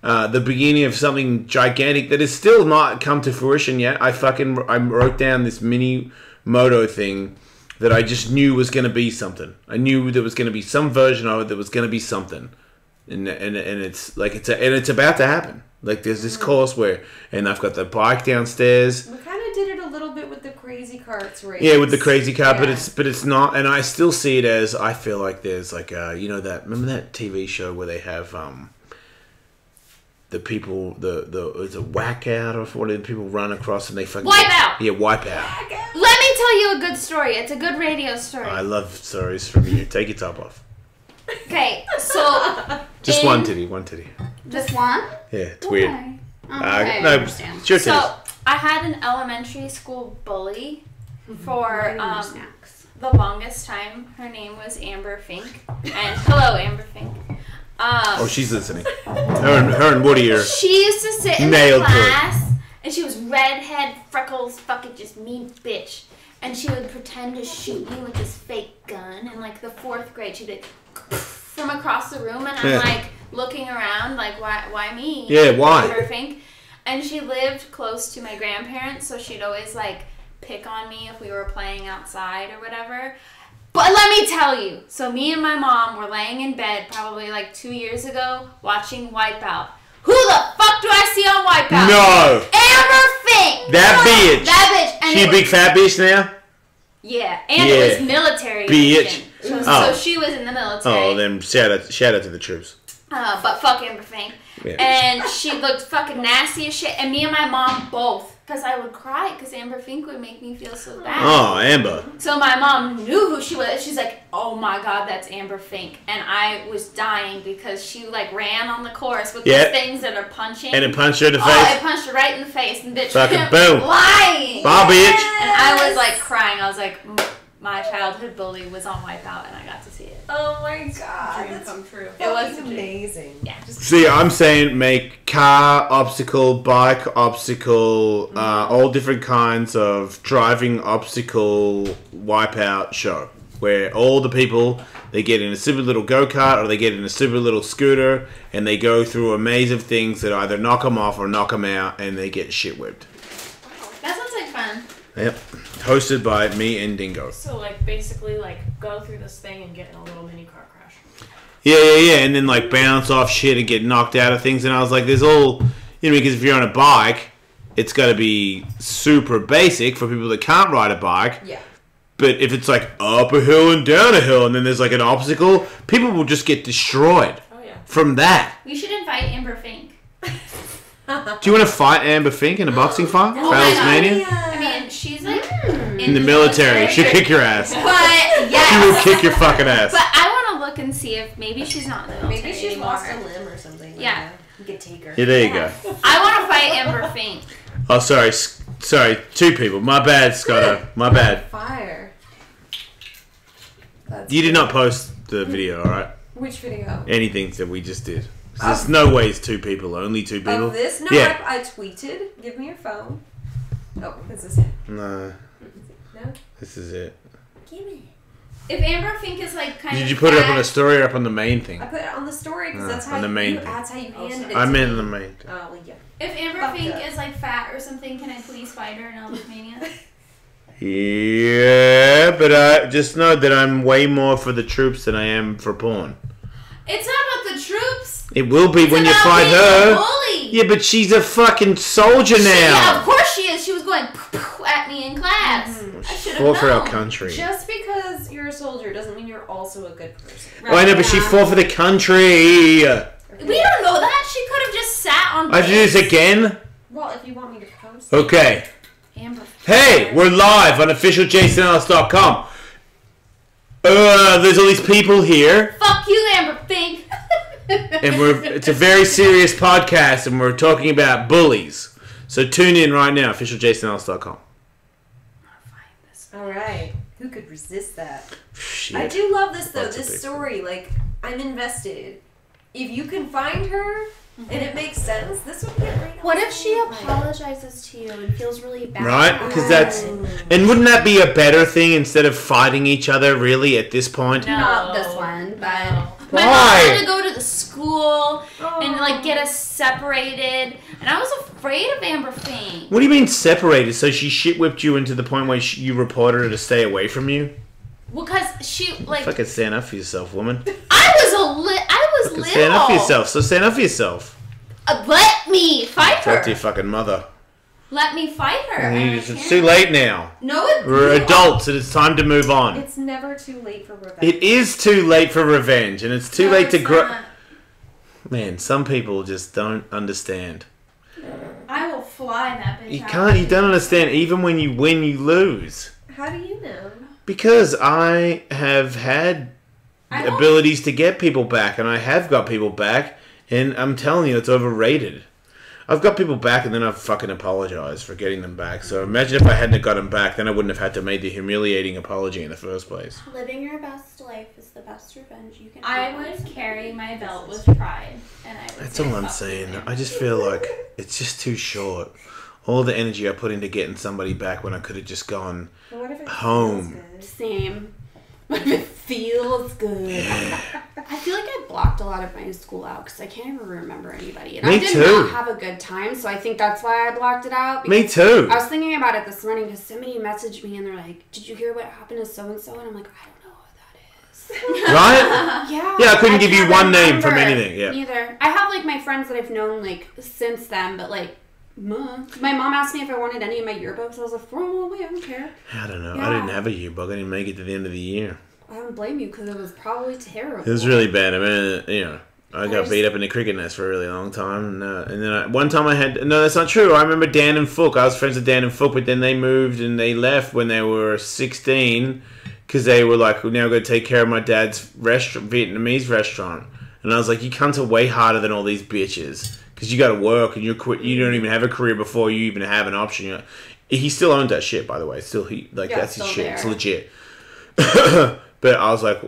D: the beginning of something gigantic that has still not come to fruition yet. I wrote down this mini moto thing that I just knew was going to be something. I knew there was going to be some version of it that was going to be something, and it's like it's about to happen. Like there's this course and I've got the bike downstairs.
C: We kind of did it a little bit with the crazy carts race.
D: Yeah, with the crazy car, but it's not, and I still see it as I feel like there's like remember that TV show where they have the people is it Whack Out or what do people run across and they fucking
B: Wipeout.
D: Yeah, Wipeout.
B: Let me tell you a good story. It's a good radio story.
D: I love stories from you. Take your top off.
B: Okay, so
D: Just one titty.
A: Just one?
D: Yeah, it's weird.
A: Okay.
D: No,
A: I understand.
D: it's your titties.
B: So I had an elementary school bully for
A: Snacks.
B: the longest time. Her name was Amber Fink, and hello, Amber Fink.
D: Oh, she's listening. Her and Woody are.
B: She used to sit in the
D: nailed
B: class, and she was redhead, freckles, fucking just mean bitch. And she would pretend to shoot me with this fake gun. In like the 4th grade, she'd be from across the room, and I'm like looking around, like why me?
D: Yeah, why?
B: Amber Fink. And she lived close to my grandparents, so she'd always like pick on me if we were playing outside or whatever. But let me tell you, so me and my mom were laying in bed probably like 2 years ago watching Wipeout. Who the fuck do I see on Wipeout?
D: No!
B: Amber Fink!
D: That bitch!
B: That bitch! And
D: she a big fat bitch now?
B: Yeah, and it was military
D: bitch.
B: So she was in the military.
D: Oh, then shout out to the troops.
B: But fuck Amber Fink. Yeah. And she looked fucking nasty as shit. And me and my mom both. Because I would cry because Amber Fink would make me feel so bad.
D: Oh, Amber.
B: So my mom knew who she was. She's like, oh my god, that's Amber Fink. And I was dying because she like ran on the course with those things that are punching.
D: And it punched her in the face?
B: Oh, it punched her right in the face. And bitch,
D: fucking boom.
B: lying.
D: Bye, bitch.
B: And I was like crying. I was like, my childhood bully was on Wipeout and I got to see it.
C: Oh my god.
E: Dream come true.
B: It was
C: amazing.
B: Yeah.
D: See, I'm saying make car obstacle, bike obstacle, all different kinds of driving obstacle Wipeout show. Where all the people, they get in a super little go-kart or they get in a super little scooter and they go through a maze of things that either knock them off or knock them out and they get shit whipped.
B: That sounds like fun.
D: Yep. Hosted by me and Dingo.
E: So, like, basically, like, go through this thing and get in a little mini car crash.
D: Yeah. And then, like, bounce off shit and get knocked out of things. And I was like, there's all... because if you're on a bike, it's got to be super basic for people that can't ride a bike.
C: Yeah.
D: But if it's, like, up a hill and down a hill and then there's, like, an obstacle, people will just get destroyed from that.
B: We should invite Amber Fink.
D: Do you want to fight Amber Fink in a boxing fight? Mania?
B: I mean, she's like
D: in the military. She'll kick your ass.
B: But yes.
D: She will kick your fucking ass.
B: But I want to look and see if maybe she's not in the military
C: Maybe she's
B: anymore.
C: lost a limb or something.
B: Yeah.
C: You could take her.
D: Yeah, there you go.
B: I want to fight Amber Fink.
D: Oh, sorry, 2 people. My bad, Scotto. My bad.
C: Fire.
D: You did not post the video, alright?
C: Which video?
D: Anything that we just did. There's no way it's 2 people. Only 2 people.
C: Of this? No,
D: yeah.
C: I tweeted. Give me your phone. Oh, is this it?
D: No.
C: No?
D: This is it.
B: Give me. If Amber Fink is like kind of.
D: Did you put it up on the story or up on the main thing?
C: I put it on the story because that's
D: on
C: how
D: the main thing.
C: That's how you handed it.
D: I
C: to
D: meant
C: me.
D: the main thing.
C: Oh, well, yeah.
B: If Amber
C: Fuck
B: Fink
C: up.
B: is like fat or something, can I please fight her in Elvis Mania?
D: Yeah, but I just know that I'm way more for the troops than I am for porn.
B: It's not about the troops.
D: It will be when you
B: about
D: fight
B: being
D: her.
B: a bully.
D: Yeah, but she's a fucking soldier now.
B: Yeah, of course she is. She was going at me in class. I should have
D: Fought for our
B: known.
D: country.
C: Just because you're a soldier doesn't mean you're also a good person.
D: Oh, I know, but she fought for the country.
B: We don't know that. She could have just sat on.
D: I have to do this again?
C: Well, if you want me to post
D: Okay.
B: Amber.
D: Hey, we're live on officialjasonellis.com. There's all these people here,
B: Fuck you, Amber Fink.
D: and it's a very serious podcast, and we're talking about bullies. So tune in right now, officialjasonellis.com.
C: Alright. Who could resist that?
D: Shit.
C: I do love this though,
D: Lots of
C: this
D: people.
C: story. Like, I'm invested. If you can find her and it makes sense, this would be a great
A: What if she
C: episode.
A: apologizes to you and feels really bad?
D: Right? Because that's... And wouldn't that be a better thing instead of fighting each other, really, at this point?
B: No.
A: Not this one, but
B: My mom
D: Why?
B: had to go to the school and like get us separated, and I was afraid of Amber Fink.
D: What do you mean separated? So she shit-whipped you into the point where you reported her to stay away from you?
B: Well, cause she like
D: Fucking stand up for yourself, woman.
B: I was
D: Fucking
B: little.
D: stand up for yourself. So stand up for yourself.
B: Let me fight her.
D: Talk to your fucking mother.
B: Let me fight her. and I
D: It's
B: can't.
D: too late now.
B: No, it,
D: We're adults and it's time to move on.
C: It's never too late for revenge.
D: It is too late for revenge, and it's too
B: No,
D: late to
B: it's
D: grow.
B: not.
D: Man, some people just don't understand.
B: I will fly that bitch.
D: You
B: out.
D: can't. You don't understand. Even when you win, you lose.
C: How do you know?
D: Because I have had
B: I don't-
D: abilities to get people back, and I have got people back, and I'm telling you, it's overrated. I've got people back, and then I've fucking apologized for getting them back. So imagine if I hadn't have got them back, then I wouldn't have had to make the humiliating apology in the first place.
A: living your best life is the best revenge you can
B: I
A: have.
B: would carry my belt with pride, and I would.
D: That's
B: say
D: all I'm
B: fuck
D: saying.
B: you.
D: I just feel like it's just too short. All the energy I put into getting somebody back when I could have just gone
C: But what if it
D: home.
C: feels good?
A: Same. But it feels good. I feel like I blocked a lot of my school out because I can't even remember anybody. And
D: Me
A: I did
D: too.
A: not have a good time, so I think that's why I blocked it out.
D: Me
A: because
D: too.
A: I was thinking about it this morning because somebody messaged me and they're like, "Did you hear what happened to so-and-so?" And I'm like, I don't know who that is.
D: Right?
A: Yeah.
D: Yeah, I couldn't give you
A: can't
D: one name from
A: remember.
D: anything, yeah.
A: Neither. I have like my friends that I've known like since then, but like, my mom asked me if I wanted any of my yearbooks. I was like, throw them away. I don't care.
D: I don't know.
A: Yeah.
D: I didn't have a yearbook. I didn't make it to the end of the year.
A: I don't blame you because it was probably terrible.
D: It was really bad. I mean, you know, I got
A: just-
D: beat up in the cricket nest for a really long time. And then one time I had... No, that's not true. I remember Dan and Fook. I was friends with Dan and Fook, but then they moved and they left when they were 16 because they were like, we're now going to take care of my dad's Vietnamese restaurant. And I was like, you cunts are way harder than all these bitches because you got to work and you don't even have a career before you even have an option. He still owns that shit, by the way. Still, that's his
A: still
D: shit.
A: there.
D: It's legit. But I was like,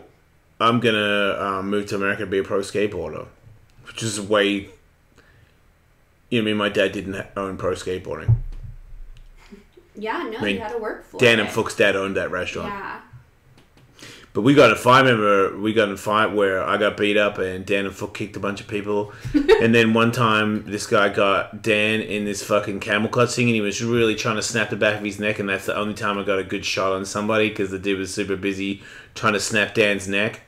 D: I'm gonna move to America to be a pro skateboarder, which is way. You know, I mean, my dad didn't own pro skateboarding.
A: Yeah, no,
D: I mean,
A: you had to work for
D: Dan
A: it.
D: and Fook's dad owned that restaurant.
A: Yeah.
D: But we got in a fight. Remember, we got in a fight where I got beat up and Dan and Fook kicked a bunch of people. And then one time, this guy got Dan in this fucking camel clutch thing, and he was really trying to snap the back of his neck. And that's the only time I got a good shot on somebody because the dude was super busy trying to snap Dan's neck.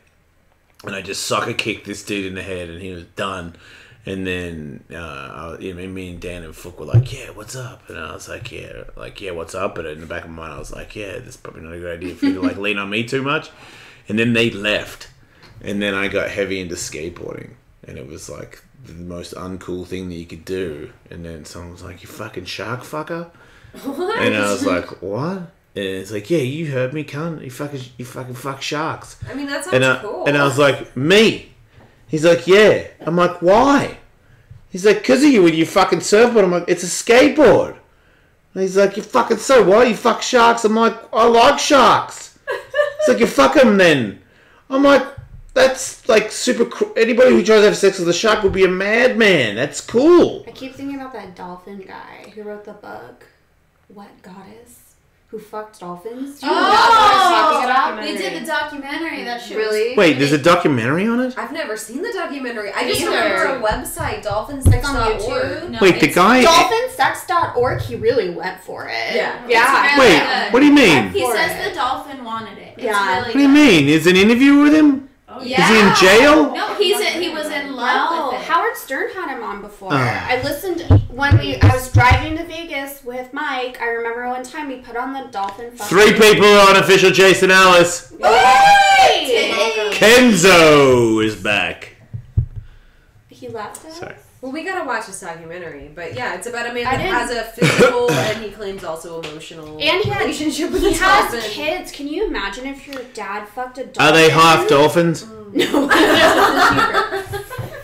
D: And I just soccer kicked this dude in the head, and he was done. And then me and Dan and Fook were like, "Yeah, what's up?" And I was like, "Yeah, what's up?" But in the back of my mind, I was like, "Yeah, this is probably not a good idea for you to like lean on me too much." And then they left, and then I got heavy into skateboarding, and it was like the most uncool thing that you could do. And then someone was like, "You fucking shark fucker," and I was like, "What?" And it's like, "Yeah, you heard me, cunt. You fucking fuck sharks."
C: I mean, that sounds cool.
D: And I was like, "Me?" He's like, "Yeah." I'm like, "Why?" He's like, "'Cause of you with your fucking surfboard." I'm like, "It's a skateboard." And he's like, "You fucking so what? You fuck sharks?" I'm like, "I like sharks." He's like, "You fuck them then." I'm like, "That's like super cool. Anybody who tries to have sex with a shark would be a madman. That's cool."
A: I keep thinking about that dolphin guy who wrote the book, What Goddess? who fucked dolphins?
B: Oh, they did the documentary. That shit.
C: Really?
D: Wait, there's a documentary on it?
C: I've never seen the documentary. I just
A: Either.
C: remember a website,
A: It's on
C: dolphinsex.org.
A: YouTube.
B: No,
D: Wait, the guy...
A: Dolphinsex.org, he really went for it.
C: Yeah.
A: Yeah.
B: It's really
D: Wait,
B: good.
D: what do you mean?
B: He
A: For
B: says
A: it.
B: the dolphin wanted it. It's
A: Yeah.
B: really
D: What do you
B: good.
D: mean? Is an interview with him?
E: Oh,
B: Yeah.
D: Is he in jail?
B: No, he was in love
A: No,
B: with it.
A: Howard Stern had him on before.
D: Ah.
A: I listened when I was driving to Vegas with Mike. I remember one time we put on the dolphin.
D: 3 people on official Jason Ellis.
A: Hey!
D: Kenzo is back.
A: He left us.
D: Sorry.
C: Well, we gotta watch this documentary, but yeah, it's about a man
A: I
C: that
A: didn't-
C: has a physical and he claims also emotional
A: And he had-
C: relationship with
A: He
C: his
A: has
C: dolphin.
A: kids. Can you imagine if your dad fucked a dolphin?
D: Are they half dolphins?
A: No.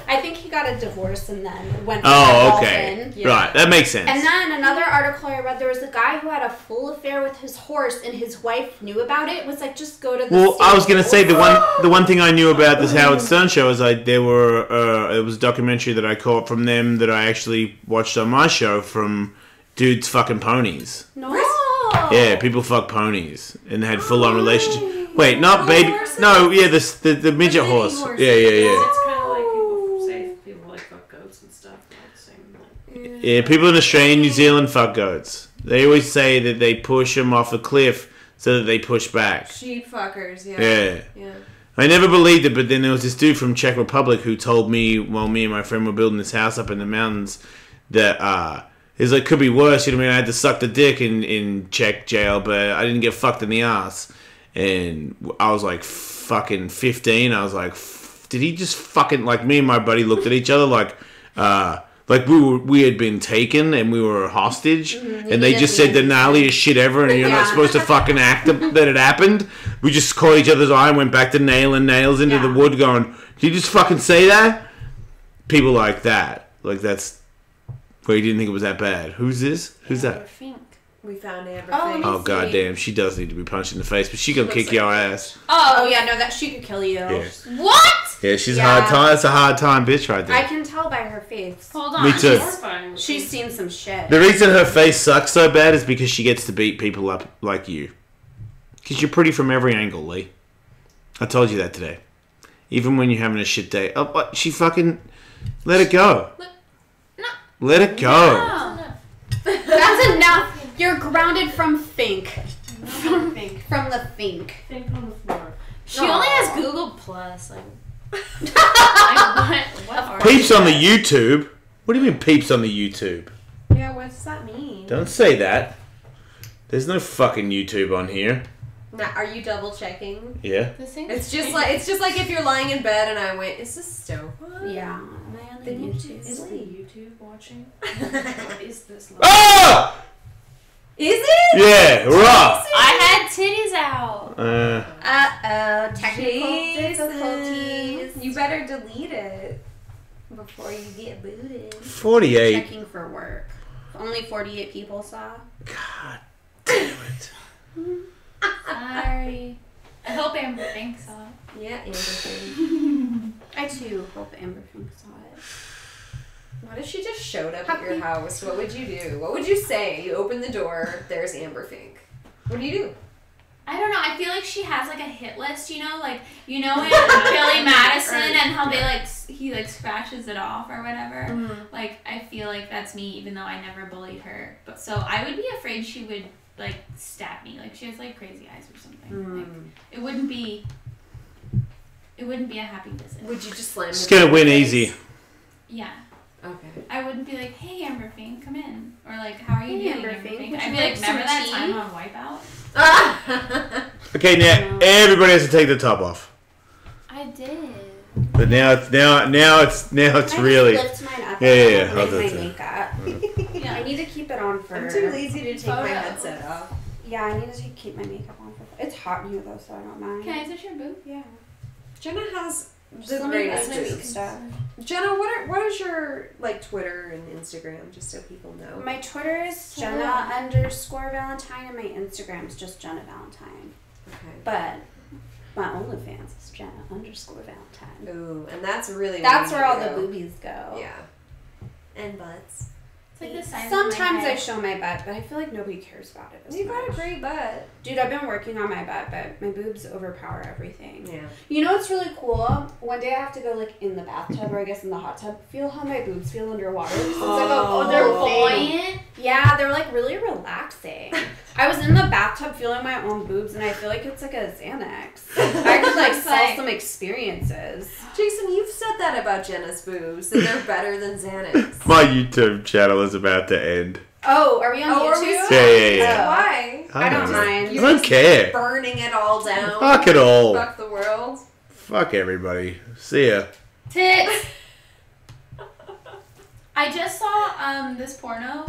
A: I think he got a divorce and then went for
D: Oh,
A: a
D: okay.
A: dolphin.
C: Yeah.
D: Right, that makes sense.
A: And then another article I read, there was a guy who had a full affair with his horse, and his wife knew about it. It was like, just go to the.
D: Well, I was gonna say
A: stable.
D: the one thing I knew about this Howard Stern show is it was a documentary that I caught from them that I actually watched on my show from dudes fucking ponies.
A: No.
D: Yeah, people fuck ponies and they had full on relationship. Wait, not baby.
C: horses?
D: No, yeah, the midget
C: mini
D: horse.
C: horses.
D: Yeah.
E: It's kind of like people say people like fuck goats and stuff. Like the same. Like,
D: Yeah, people in Australia and New Zealand fuck goats. They always say that they push them off a cliff so that they push back.
C: Sheep fuckers, yeah.
D: Yeah. I never believed it, but then there was this dude from Czech Republic who told me while me and my friend were building this house up in the mountains that he's like, could be worse. You know what I mean? I had to suck the dick in Czech jail, but I didn't get fucked in the ass. And I was like fucking 15. I was like, did he just fucking, like, me and my buddy looked at each other like we had been taken and we were a hostage, and they just said the gnarliest shit ever, and you're not supposed to fucking act that it happened. We just caught each other's eye and went back to nailing nails into the wood going, did you just fucking say that? People like that. Like, that's where you didn't think it was that bad. Who's this? Who's that?
C: We found Amber
A: Oh,
C: Fink.
D: Oh, goddamn. She does need to be punched in the face, but she gonna kick your ass.
A: Oh yeah, no, that she could kill you.
D: Yeah.
B: What?
D: Yeah, she's
A: Yeah.
D: a hard time. That's a hard time bitch right there.
A: I can tell by her face.
B: Hold on.
D: Me too.
E: horrifying.
A: She's seen some shit.
D: The reason her face sucks so bad is because she gets to beat people up like you. Because you're pretty from every angle, Lee. I told you that today. Even when you're having a shit day. Oh, what? She fucking... Let it go.
B: No.
D: Let it go.
B: No.
A: That's enough. You're grounded from Fink. From the Fink.
E: Think on the floor.
B: She only has Google Plus. Like what are
D: Peeps on the YouTube? What do you mean peeps on the YouTube?
C: Yeah, what does that mean?
D: Don't say that. There's no fucking YouTube on here.
C: Now, are you double checking?
D: Yeah.
B: this thing?
C: It's just like if you're lying in bed and I went, is this stove on?
A: Yeah. Am I on the
C: Then
A: YouTube?
E: Is the YouTube watching? What is this? Like?
D: Ah!
C: Is it?
D: Yeah, rough.
B: I had titties out.
A: Uh-oh. Technical
C: Jason,
A: difficulties.
C: you better delete it before you get booted.
D: 48.
A: Checking for work. Only 48 people saw.
D: God damn it.
B: Sorry. I hope Amber Fink saw it.
C: Yeah, Amber Fink.
A: I too hope Amber Fink saw it.
C: What if she just showed up at your house? What would you do? What would you say? You open the door, there's Amber Fink. What do you do?
B: I don't know. I feel like she has like a hit list, you know, like in Billy Madison and how they he scratches it off or whatever.
C: Mm-hmm.
B: Like I feel like that's me, even though I never bullied her. But so I would be afraid she would like stab me. Like she has like crazy eyes or something. Like, it wouldn't be a happy visit.
C: Would you just slam
D: Just
C: the door
D: gonna win
C: in her
D: easy.
C: face?
B: Yeah.
C: Okay.
B: I wouldn't be like, hey Amber Fink, come in, or like, how are you
A: Hey,
B: doing,
A: Amber Fink, would
B: I'd
A: you
B: be like,
A: like some
B: remember that
A: tea?"
B: time on Wipeout?
D: Okay, now everybody has to take the top off.
B: I did.
D: But now it's
A: I
D: really.
A: lift mine up.
D: Yeah.
A: Make
D: I'll
A: my
D: do it.
A: makeup.
B: Yeah.
A: I need to keep it on for.
C: I'm too lazy to take my
B: Photos.
C: headset off.
A: Yeah, I need to keep my makeup on for. It's hot in here though, so I don't mind.
B: Can I touch your boob?
A: Yeah.
C: Jenna has
A: Just
C: the
A: let me
C: greatest
A: rub my
C: boobs.
A: stuff.
C: Jenna, what is your like Twitter and Instagram, just so people know?
A: My Twitter is Jenna_Valentine and my Instagram is just Jenna Valentine.
C: Okay.
A: But my OnlyFans is Jenna_Valentine.
C: Ooh, and that's really
A: That's
C: where
A: where
C: you
A: all
C: need
A: the
C: to go.
A: boobies go.
C: Yeah. And butts.
B: It's like the size
A: Sometimes
B: of my
A: I
B: head.
A: show my butt, but I feel like nobody cares about it as
C: You
A: much.
C: got a great butt.
A: Dude, I've been working on my butt, but my boobs overpower everything.
C: Yeah.
A: You know what's really cool? One day I have to go like in the bathtub or I guess in the hot tub. Feel how my boobs feel underwater. So it's like
B: They're
A: whole thing.
B: buoyant.
A: Yeah, they're like really relaxing. I was in the bathtub feeling my own boobs, and I feel like it's like a Xanax. I could like sell some experiences.
C: Jason, you've said that about Jenna's boobs, that they're better than Xanax.
D: My YouTube channel is about to end.
A: Oh, are we on
C: Are
A: YouTube?
C: we
D: Yeah.
C: Why?
A: I don't mind.
D: I don't care.
C: Burning it all down.
D: Fuck it all.
C: Fuck the world.
D: Fuck everybody. See ya.
B: Tits. I just saw this porno